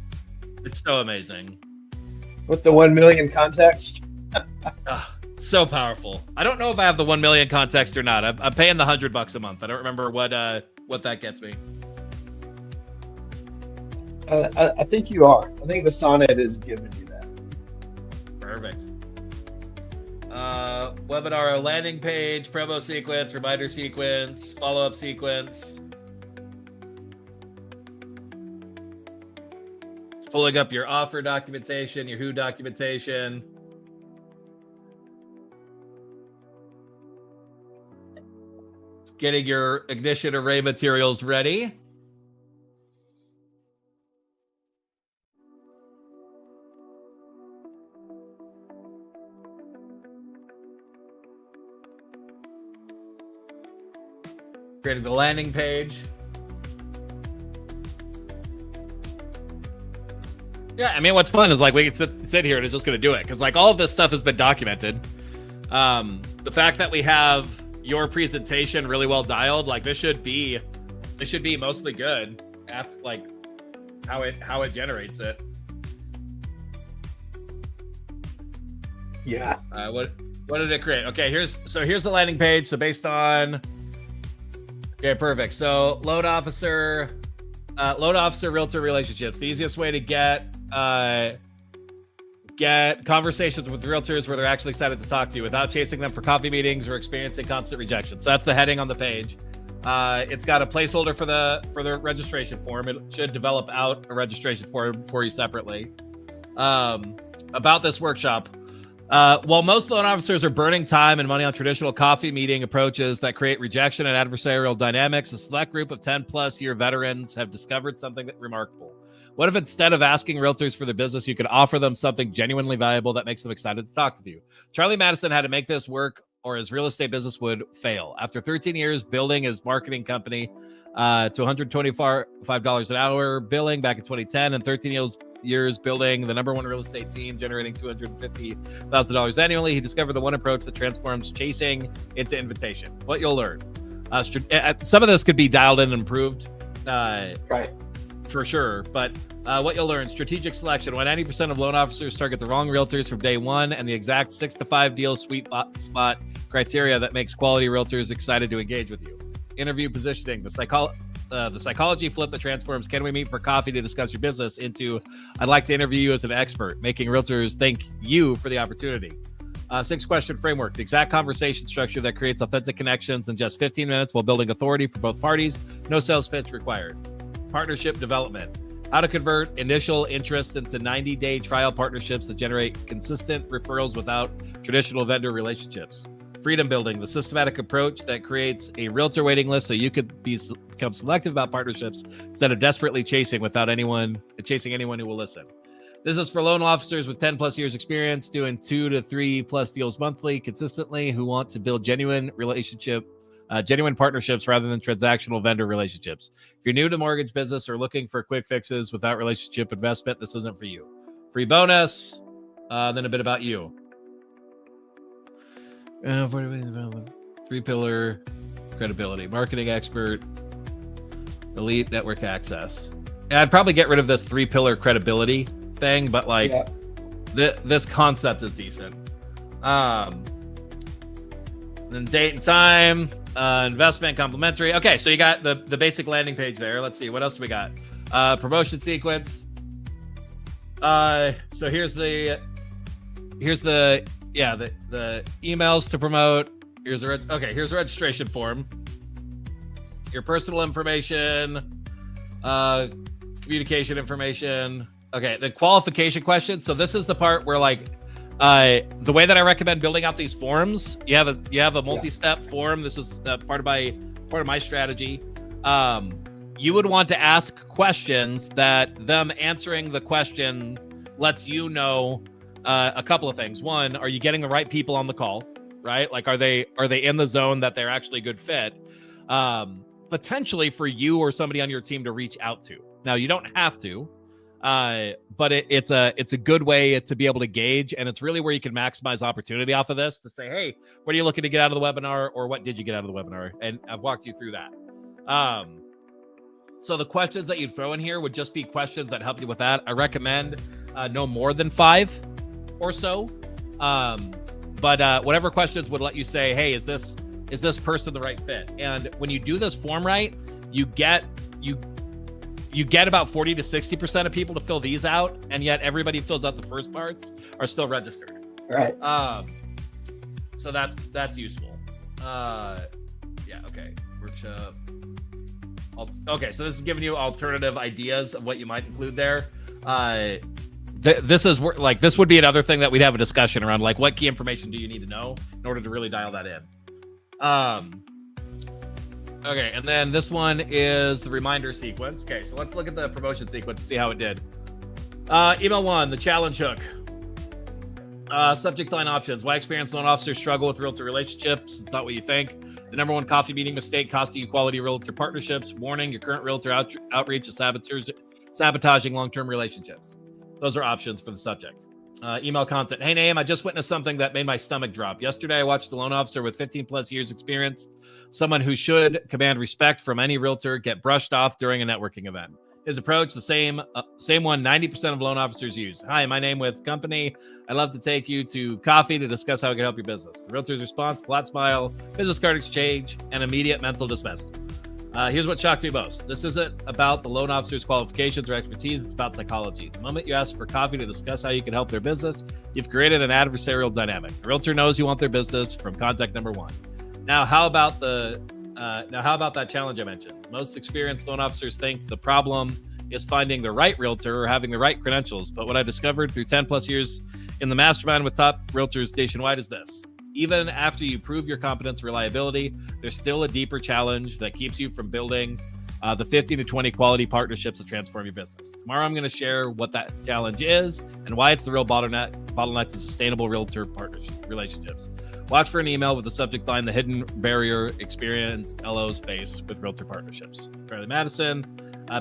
It's so amazing. With the 1 million context. So powerful. I don't know if I have the 1 million context or not. I'm paying the $100 a month. I don't remember what that gets me. I think you are. I think the Sonnet is giving you that. Perfect. Webinar landing page, promo sequence, reminder sequence, follow-up sequence. It's pulling up your offer documentation, your who documentation. It's getting your ignition array materials ready. Creating the landing page. Yeah, I mean, what's fun is like we can sit here and it's just going to do it because like all of this stuff has been documented. The fact that we have your presentation really well dialed, like this should be mostly good after like how it generates it. Yeah. What did it create? Okay, here's the landing page. So based on, okay, perfect. So loan officer realtor relationships. The easiest way to get conversations with realtors where they're actually excited to talk to you without chasing them for coffee meetings or experiencing constant rejection. So that's the heading on the page. It's got a placeholder for the registration form. It should develop out a registration form for you separately. About this workshop. While most loan officers are burning time and money on traditional coffee meeting approaches that create rejection and adversarial dynamics, a select group of 10-plus year veterans have discovered something remarkable. What if instead of asking realtors for their business, you could offer them something genuinely valuable that makes them excited to talk with you? Charlie Madison had to make this work or his real estate business would fail. After 13 years building his marketing company to $125 an hour billing back in 2010 and 13 years building the #1 real estate team, generating $250,000 annually, he discovered the one approach that transforms chasing into invitation. What you'll learn. Some of this could be dialed in and improved. Right. For sure. But what you'll learn, strategic selection. When 90% of loan officers target the wrong realtors from day one, and the exact 6 to 5 deal sweet spot criteria that makes quality realtors excited to engage with you. Interview positioning. The psychology flip that transforms can we meet for coffee to discuss your business into I'd like to interview you as an expert, making realtors thank you for the opportunity. 6-question framework. The exact conversation structure that creates authentic connections in just 15 minutes while building authority for both parties. No sales pitch required. Partnership development. How to convert initial interest into 90-day trial partnerships that generate consistent referrals without traditional vendor relationships. Freedom building. The systematic approach that creates a realtor waiting list so you could become selective about partnerships instead of desperately chasing anyone who will listen. This is for loan officers with 10+ years experience doing 2 to 3+ deals monthly consistently who want to build genuine partnerships rather than transactional vendor relationships. If you're new to mortgage business or looking for quick fixes without relationship investment, this isn't for you. Free bonus, then a bit about you. 3-pillar credibility, marketing expert, elite network access. And I'd probably get rid of this 3-pillar credibility thing, but this concept is decent. Then date and time, investment, complimentary. Okay, so you got the basic landing page there. Let's see, what else do we got? Promotion sequence. So here's the emails to promote. Here's a registration form. Your personal information, communication information. Okay, the qualification question. So this is the part where the way that I recommend building out these forms, you have a multi-step form. This is part of my strategy. You would want to ask questions that them answering the question lets you know a couple of things. One, are you getting the right people on the call? Right? Like, are they in the zone that they're actually a good fit? Potentially for you or somebody on your team to reach out to. Now, you don't have to. But it's a good way to be able to gauge, and it's really where you can maximize opportunity off of this to say, hey, what are you looking to get out of the webinar, or what did you get out of the webinar? And I've walked you through that. So the questions that you'd throw in here would just be questions that help you with that. I recommend no more than 5 or so. But whatever questions would let you say, hey, is this person the right fit? And when you do this form right, you get about 40 to 60% of people to fill these out, and yet everybody who fills out the first parts are still registered. Right. So that's useful. Okay. Workshop. Okay, so this is giving you alternative ideas of what you might include there. This would be another thing that we'd have a discussion around, like, what key information do you need to know in order to really dial that in. Okay, and then this one is the reminder sequence. Okay, so let's look at the promotion sequence to see how it did. Email 1, the challenge hook. Subject line options. Why experienced loan officers struggle with realtor relationships? It's not what you think. The #1 coffee meeting mistake costing you quality realtor partnerships. Warning, your current realtor outreach is sabotaging long-term relationships. Those are options for the subject. Email content. Hey, Naeem, I just witnessed something that made my stomach drop. Yesterday, I watched a loan officer with 15+ years experience, someone who should command respect from any realtor, get brushed off during a networking event. His approach, the same one 90% of loan officers use. Hi, my name with company. I'd love to take you to coffee to discuss how I can help your business. The realtor's response, flat smile, business card exchange, and immediate mental dismissal. Here's what shocked me most. This isn't about the loan officer's qualifications or expertise. It's about psychology. The moment you ask for coffee to discuss how you can help their business, you've created an adversarial dynamic. The realtor knows you want their business from contact number one. Now, how about that challenge I mentioned? Most experienced loan officers think the problem is finding the right realtor or having the right credentials. But what I discovered through 10 plus years in the mastermind with top realtors nationwide is this. Even after you prove your competence, reliability, there's still a deeper challenge that keeps you from building the 15 to 20 quality partnerships that transform your business. Tomorrow, I'm going to share what that challenge is and why it's the real bottleneck to sustainable realtor partnership relationships. Watch for an email with the subject line, the hidden barrier experienced LOs face with realtor partnerships. Fairly Madison.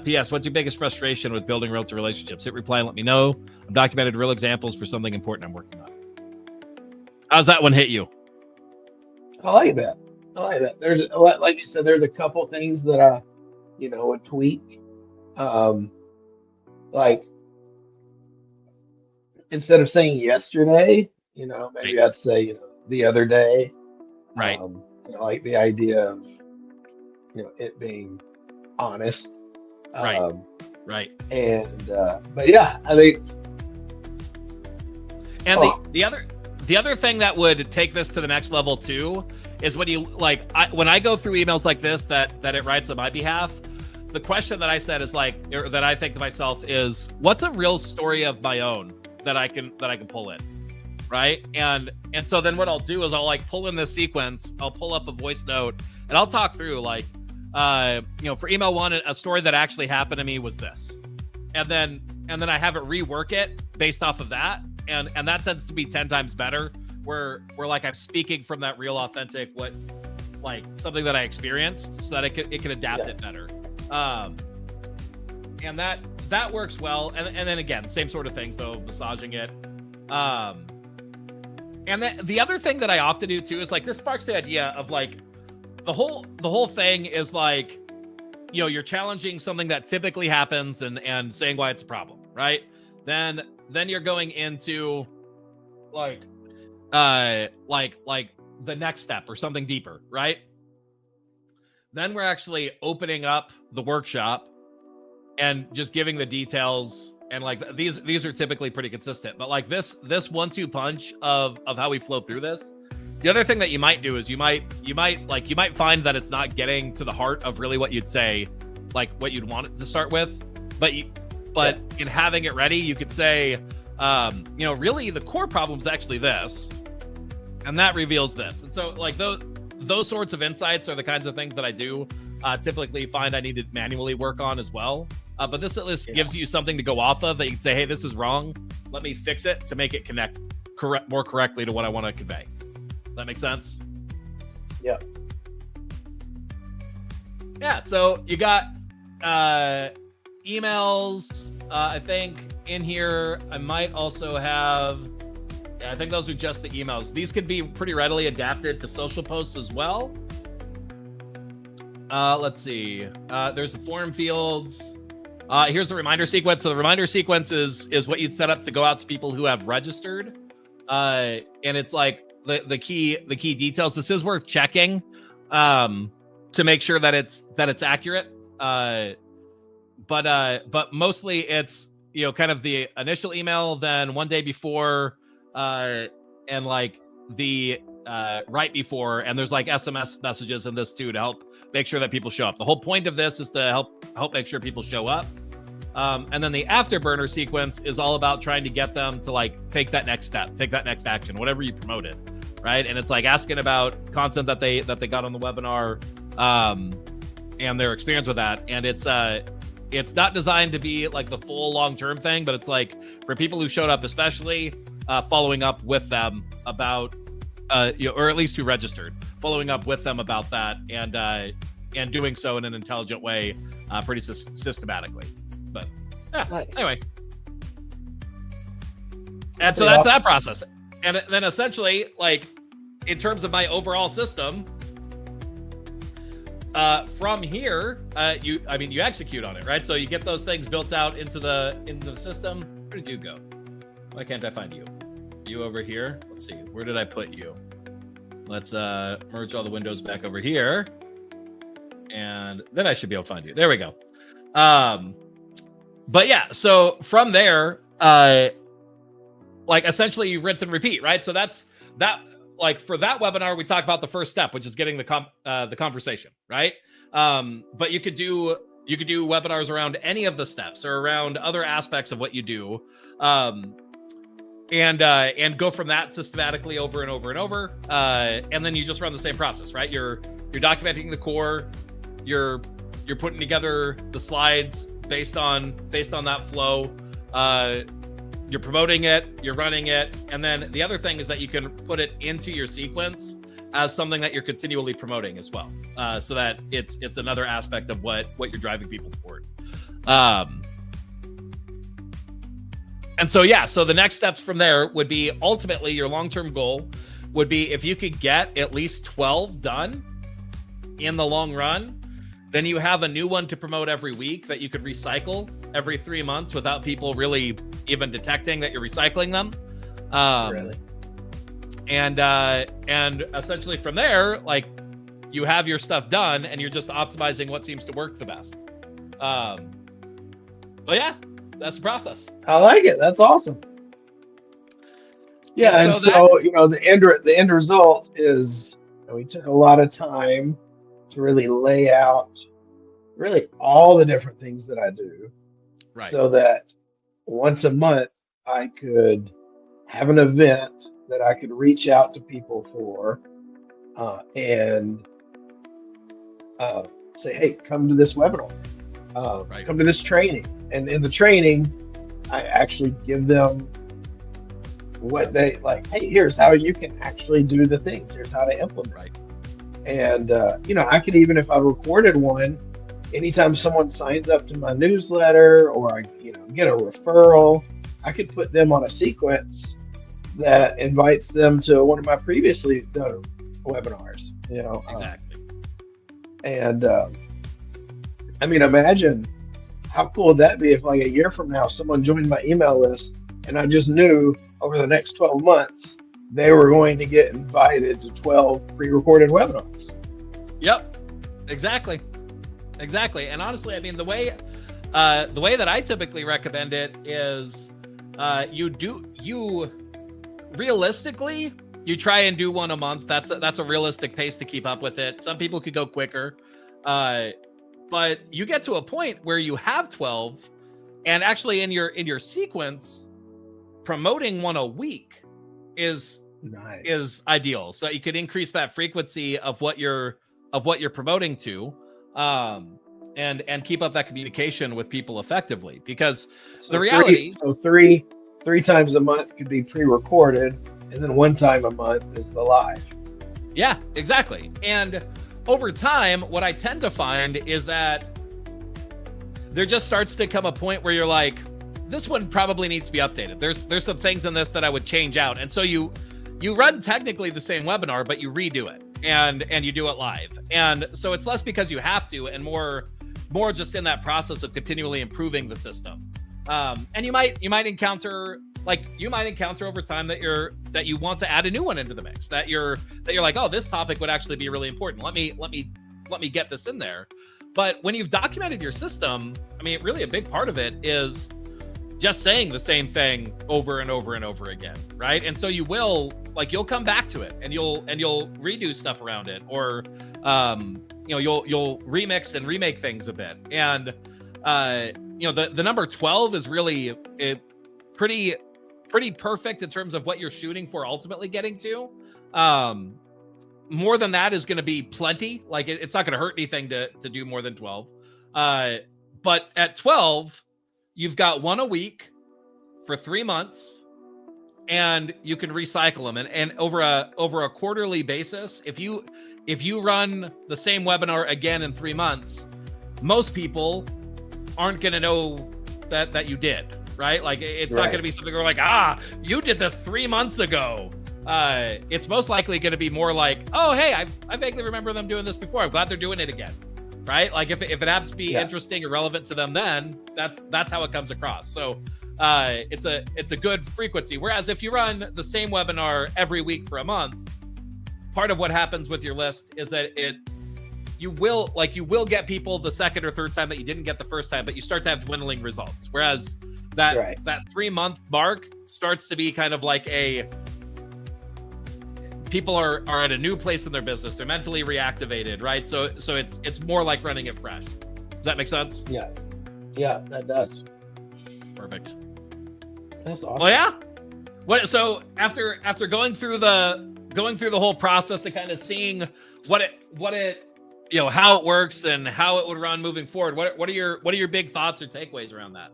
P.S. What's your biggest frustration with building realtor relationships? Hit reply and let me know. I've documented real examples for something important I'm working on. How's that one hit you? I like that. There's, like you said, there's a couple things that I, would tweak. Like instead of saying yesterday, maybe I'd say, the other day. Right. I like the idea of, it being honest. Right. And, but yeah, I think. And the other thing that would take this to the next level too is when you when I go through emails like this that it writes on my behalf, the question that I said is or that I think to myself is, what's a real story of my own that I can pull in, right? And so then what I'll do is I'll pull in this sequence, I'll pull up a voice note, and I'll talk through for email one, a story that actually happened to me was this, and then I have it rework it based off of that. And that tends to be 10 times better where I'm speaking from that real authentic, something that I experienced so that it can adapt it better. And that works well. And then again, same sort of things though, massaging it. And then the other thing that I often do too is this sparks the idea of the whole thing is you're challenging something that typically happens and saying why it's a problem, right? Then you're going into the next step or something deeper, right? Then we're actually opening up the workshop and just giving the details, and these are typically pretty consistent, but this 1-2 punch of how we flow through this. The other thing that you might do is you might find that it's not getting to the heart of really what you'd say, what you'd want it to start with, but in having it ready, you could say, really the core problem is actually this, and that reveals this. And so those sorts of insights are the kinds of things that I do typically find I need to manually work on as well. But this at least gives you something to go off of that you can say, hey, this is wrong. Let me fix it to make it connect more correctly to what I want to convey. Does that make sense? Yeah. Yeah. So you got, emails, I think in here, I might also have, I think those are just the emails. These could be pretty readily adapted to social posts as well. Let's see. There's the form fields. Here's the reminder sequence. So the reminder sequence is what you'd set up to go out to people who have registered. And it's the key details. This is worth checking to make sure that it's accurate. But mostly it's, kind of the initial email, then one day before, and the right before, and there's SMS messages in this too to help make sure that people show up. The whole point of this is to help make sure people show up. And then the afterburner sequence is all about trying to get them to take that next step, take that next action, whatever you promoted, right? And it's asking about content that they got on the webinar, and their experience with that. And it's not designed to be the full long-term thing, but it's for people who showed up, especially following up with them about, or at least who registered, following up with them about that, and doing so in an intelligent way, pretty systematically. But yeah, nice. Anyway. And so that's awesome. That process. And then essentially, in terms of my overall system, from here, you execute on it, right? So you get those things built out into the system. Where did you go? Why can't I find you? You over here? Let's see. Where did I put you? Let's merge all the windows back over here, and then I should be able to find you. There we go. But yeah, so from there, like essentially you rinse and repeat, right? So that's that. Like for that webinar, we talk about the first step, which is getting the conversation, right? But you could do webinars around any of the steps or around other aspects of what you do, and go from that systematically over and over and over, and then you just run the same process, right? You're documenting the core, you're putting together the slides based on that flow. You're promoting it, you're running it, and then the other thing is that you can put it into your sequence as something that you're continually promoting as well, so that it's another aspect of what you're driving people toward. And so so the next steps from there would be ultimately your long-term goal would be if you could get at least 12 done in the long run, then you have a new one to promote every week that you could recycle every 3 months without people really even detecting that you're recycling them. Really? And essentially from there, like you have your stuff done and you're just optimizing what seems to work the best. But yeah, that's the process. I like it. That's awesome. Yeah, and so the end result is we took a lot of time to really lay out really all the different things that I do, right? So that once a month I could have an event that I could reach out to people for, and say, hey, come to this webinar, right. Come to this training. And in the training, I actually give them what they like. Hey, here's how you can actually do the things. Here's how to implement. Right. And, I could even, if I recorded one, anytime someone signs up to my newsletter or I, get a referral, I could put them on a sequence that invites them to one of my previously done webinars, Exactly. Imagine how cool would that be if like a year from now, someone joined my email list and I just knew over the next 12 months, they were going to get invited to 12 pre-recorded webinars. Yep, exactly. And honestly, the way that I typically recommend it is you realistically, you try and do one a month. That's a realistic pace to keep up with it. Some people could go quicker, but you get to a point where you have 12, and actually in your sequence, promoting one a week is ideal. So you could increase that frequency of what you're promoting to, and keep up that communication with people effectively. Because the reality, three times a month could be pre-recorded, and then one time a month is the live. Yeah, exactly. And over time, what I tend to find is that there just starts to come a point where you're like, this one probably needs to be updated. There's some things in this that I would change out. And so you run technically the same webinar, but you redo it and you do it live. And so it's less because you have to, and more just in that process of continually improving the system. And you might encounter over time that you want to add a new one into the mix, that you're like, oh, this topic would actually be really important. Let me get this in there. But when you've documented your system, really a big part of it is just saying the same thing over and over and over again, right? And so you'll come back to it and you'll redo stuff around it, or you'll remix and remake things a bit. And the number 12 is really pretty perfect in terms of what you're shooting for ultimately getting to. More than that is going to be plenty. Like it's not going to hurt anything to do more than 12. But at 12, you've got one a week for 3 months, and you can recycle them. And over a quarterly basis, if you run the same webinar again in 3 months, most people aren't going to know that you did, right? Like it's not going to be something where like, you did this 3 months ago. It's most likely going to be more like, oh, hey, I vaguely remember them doing this before. I'm glad they're doing it again. right? Like if it happens to be interesting or relevant to them, then that's how it comes across. So it's a good frequency. Whereas if you run the same webinar every week for a month, part of what happens with your list is that you will get people the second or third time that you didn't get the first time, but you start to have dwindling results. Whereas that 3-month mark starts to be kind of like people are at a new place in their business. They're mentally reactivated, right? So it's more like running it fresh. Does that make sense? Yeah, that does. Perfect. That's awesome. Well, yeah. So after going through the whole process and kind of seeing what it how it works and how it would run moving forward, what are your big thoughts or takeaways around that?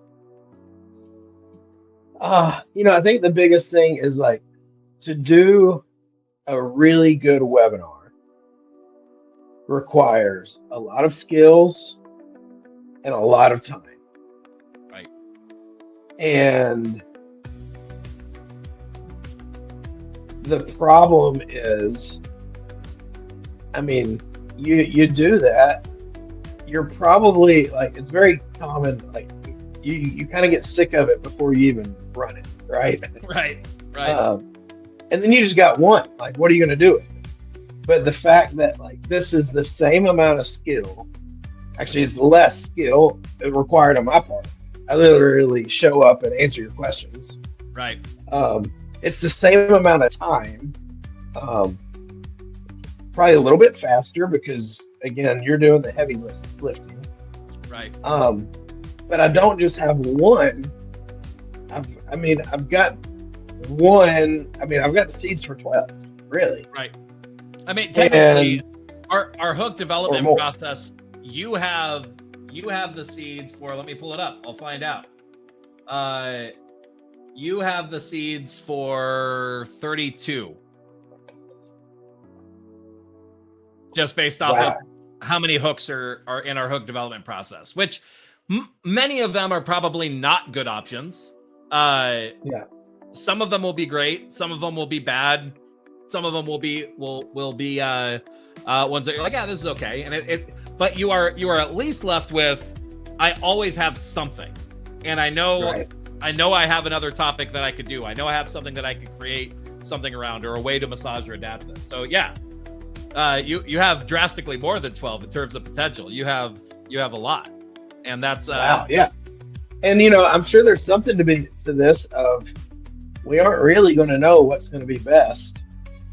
I think the biggest thing is like to do a really good webinar requires a lot of skills and a lot of time. Right. And the problem is, I mean, you do that, you're probably like, it's very common, like you kind of get sick of it before you even run it, right? Right. And then you just got one. Like, what are you going to do with it? But the fact that like this is the same amount of skill, actually it's less skill required on my part. I literally show up and answer your questions. Right. It's the same amount of time. Probably a little bit faster because again, you're doing the heavy lifting. Right. But I don't just have one. I've got one. I mean, I've got the seeds for 12, really. Right. I mean, technically, our hook development process, you have the seeds for, let me pull it up. I'll find out. You have the seeds for 32. Just based off of how many hooks are in our hook development process, which many of them are probably not good options. Some of them will be great. Some of them will be bad. Some of them will be ones that you're like, yeah, this is okay. And but you are at least left with, I always have something, and I know I have another topic that I could do. I know I have something that I could create something around, or a way to massage or adapt this. So yeah, you have drastically more than 12 in terms of potential. You have a lot, and that's wow, yeah. And I'm sure there's something to this of, we aren't really going to know what's going to be best.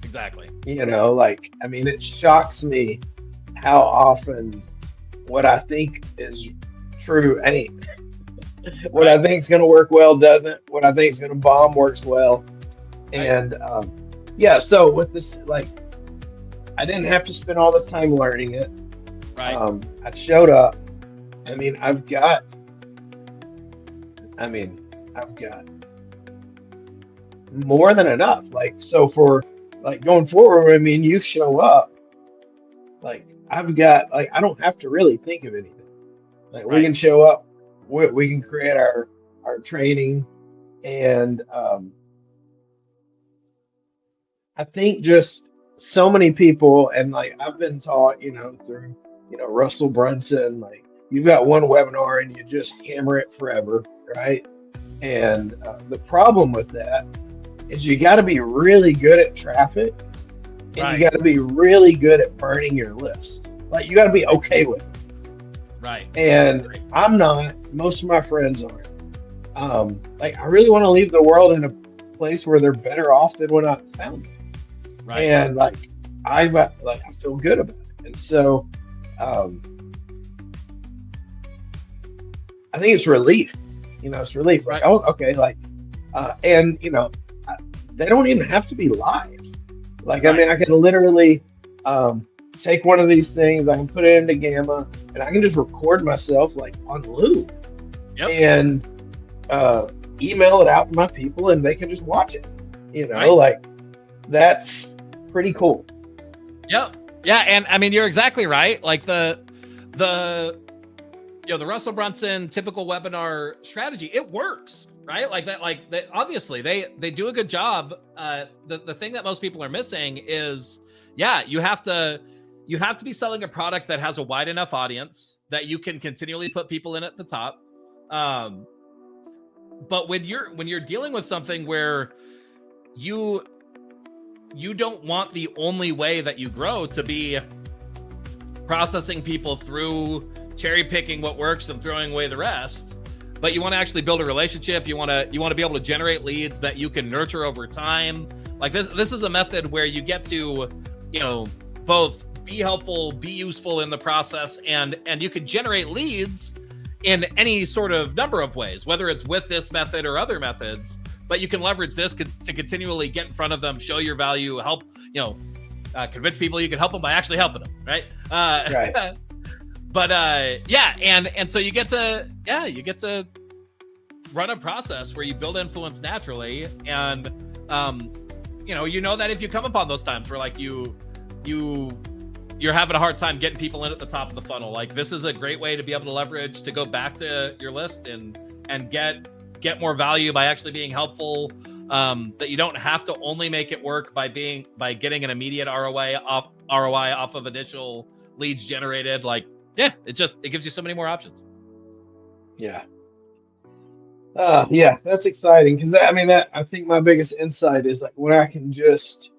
Exactly. Like, I mean, it shocks me how often what I think is true ain't. What I think is going to work well doesn't. What I think is going to bomb works well. And so with this, like, I didn't have to spend all this time learning it. Right. I showed up. I mean, I've got more than enough. Like, so for like going forward, I mean, you show up, like I've got, like, I don't have to really think of anything. Like we can show up, we can create our training. And I think just so many people, and like I've been taught, through, Russell Brunson, like you've got one webinar and you just hammer it forever, right? And the problem with that is you got to be really good at traffic, and you got to be really good at burning your list. Like you got to be okay with it. Right. And I'm not. Most of my friends aren't. Like I really want to leave the world in a place where they're better off than when I found it. Right. And like I feel good about it. And so I think it's relief. It's relief. Like, oh, okay. Like, and they don't even have to be live. Like, I mean, I can literally take one of these things, I can put it into Gamma, and I can just record myself like on loop, and email it out to my people, and they can just watch it. Like that's pretty cool. Yep. Yeah, and I mean, you're exactly right. Like the Russell Brunson typical webinar strategy, it works, right? Like that, obviously they do a good job. The thing that most people are missing is, you have to you have to be selling a product that has a wide enough audience that you can continually put people in at the top. But when you're dealing with something where you don't want the only way that you grow to be processing people through cherry picking what works and throwing away the rest, but you want to actually build a relationship. You want to be able to generate leads that you can nurture over time. Like this is a method where you get to, both be helpful, be useful in the process, and you can generate leads in any sort of number of ways, whether it's with this method or other methods. But you can leverage this to continually get in front of them, show your value, help, convince people you can help them by actually helping them, right? Right. But and so you get to run a process where you build influence naturally, and that if you come upon those times where like you're having a hard time getting people in at the top of the funnel, like this is a great way to be able to leverage to go back to your list and get more value by actually being helpful. That you don't have to only make it work by getting an immediate ROI off of initial leads generated. Like, yeah, it gives you so many more options. Yeah. Yeah, that's exciting because I think my biggest insight is like when I can just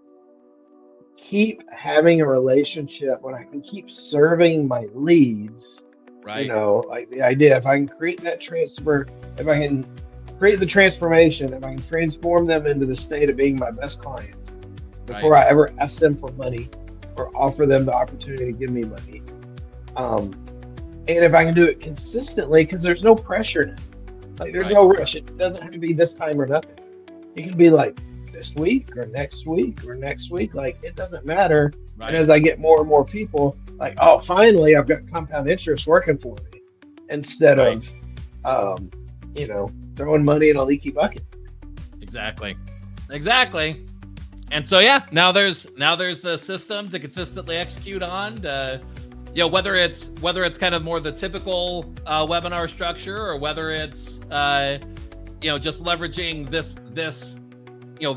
keep having a relationship, when I can keep serving my leads, right? Like the idea, if I can create that transfer, if I can create the transformation, if I can transform them into the state of being my best client before I ever ask them for money or offer them the opportunity to give me money. And if I can do it consistently, because there's no pressure now. Like there's no rush. It doesn't have to be this time or nothing. It can be like this week or next week or next week. Like it doesn't matter. Right. And as I get more and more people, like, oh, finally I've got compound interest working for me instead of, throwing money in a leaky bucket. Exactly. And so, now there's the system to consistently execute on, whether it's kind of more the typical webinar structure, or whether it's just leveraging this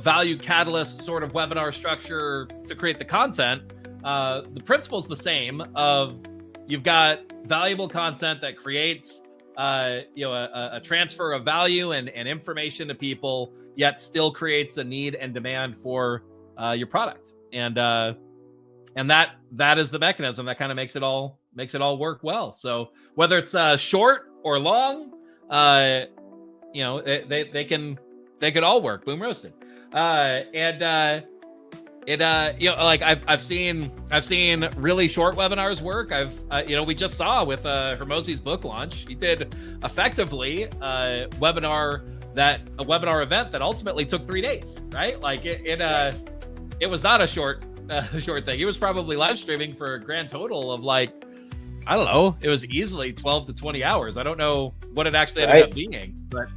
value catalyst sort of webinar structure to create the content. The principle's the same. Of you've got valuable content that creates a transfer of value and information to people, yet still creates a need and demand for your product. And that is the mechanism that kind of makes it all work well. So whether it's short or long, they could all work. Boom roasted. I've seen really short webinars work. We just saw with Hermosi's book launch, he did effectively a webinar event that ultimately took 3 days, right? Like it was not a short thing. He was probably live streaming for a grand total of like, I don't know, it was easily 12 to 20 hours. I don't know what it actually ended up being, but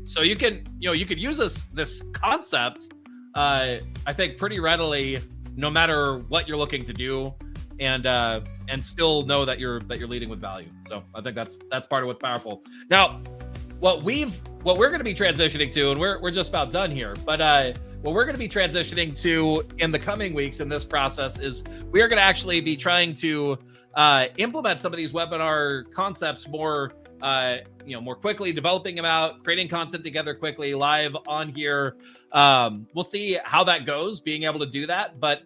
so you could use this concept, I think pretty readily, no matter what you're looking to do, and still know that you're leading with value. So I think that's part of what's powerful. Now, what we're going to be transitioning to, and we're just about done here, but what we're going to be transitioning to in the coming weeks in this process is we are going to actually be trying to implement some of these webinar concepts more quickly, developing them out, creating content together quickly, live on here. We'll see how that goes, being able to do that. But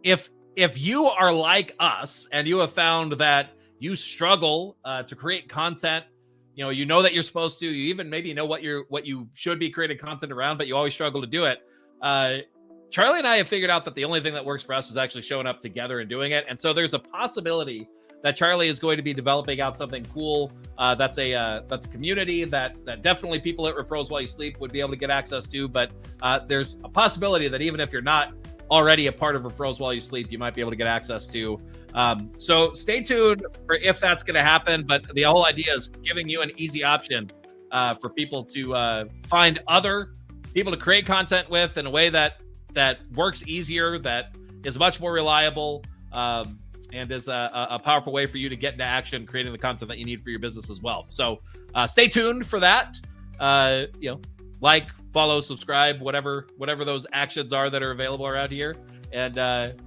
if you are like us and you have found that you struggle to create content, that you're supposed to, you even maybe know what you should be creating content around, but you always struggle to do it. Charlie and I have figured out that the only thing that works for us is actually showing up together and doing it. And so there's a possibility that Charlie is going to be developing out something cool. That's a community that definitely people at Referrals While You Sleep would be able to get access to. But there's a possibility that even if you're not already a part of Referrals While You Sleep, you might be able to get access to. So stay tuned for if that's going to happen. But the whole idea is giving you an easy option for people to find other people to create content with in a way that works easier, that is much more reliable, and is a powerful way for you to get into action, creating the content that you need for your business as well. So stay tuned for that. Like, follow, subscribe, whatever those actions are that are available around here. and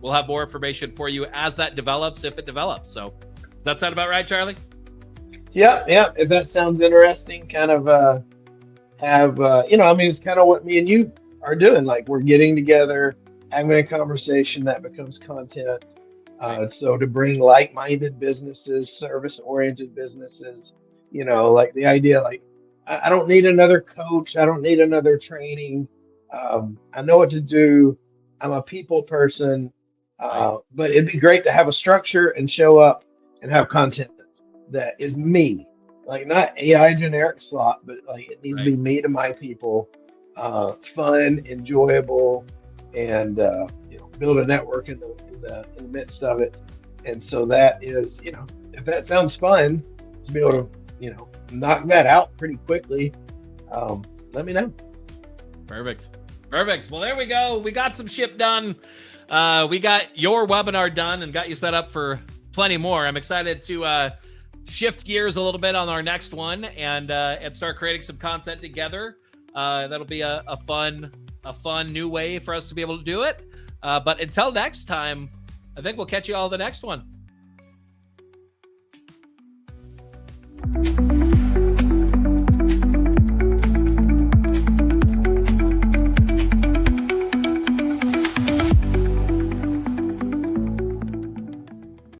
we'll have more information for you as that develops, if it develops. So does that sound about right, Charlie? Yeah. If that sounds interesting, kind of it's kind of what me and you are doing. Like, we're getting together, having a conversation that becomes content. So to bring like-minded businesses, service-oriented businesses, like the idea, like, I don't need another coach. I don't need another training. I know what to do. I'm a people person, but it'd be great to have a structure and show up and have content that is me, like not AI generic slot, but like it needs to be me to my people, fun, enjoyable, and build a network in the midst of it. And so that is, if that sounds fun to be able to, knock that out pretty quickly, let me know. Perfect. Well, there we go. We got some shit done. We got your webinar done and got you set up for plenty more. I'm excited to shift gears a little bit on our next one and start creating some content together. That'll be a fun new way for us to be able to do it. But until next time, I think we'll catch you all the next one.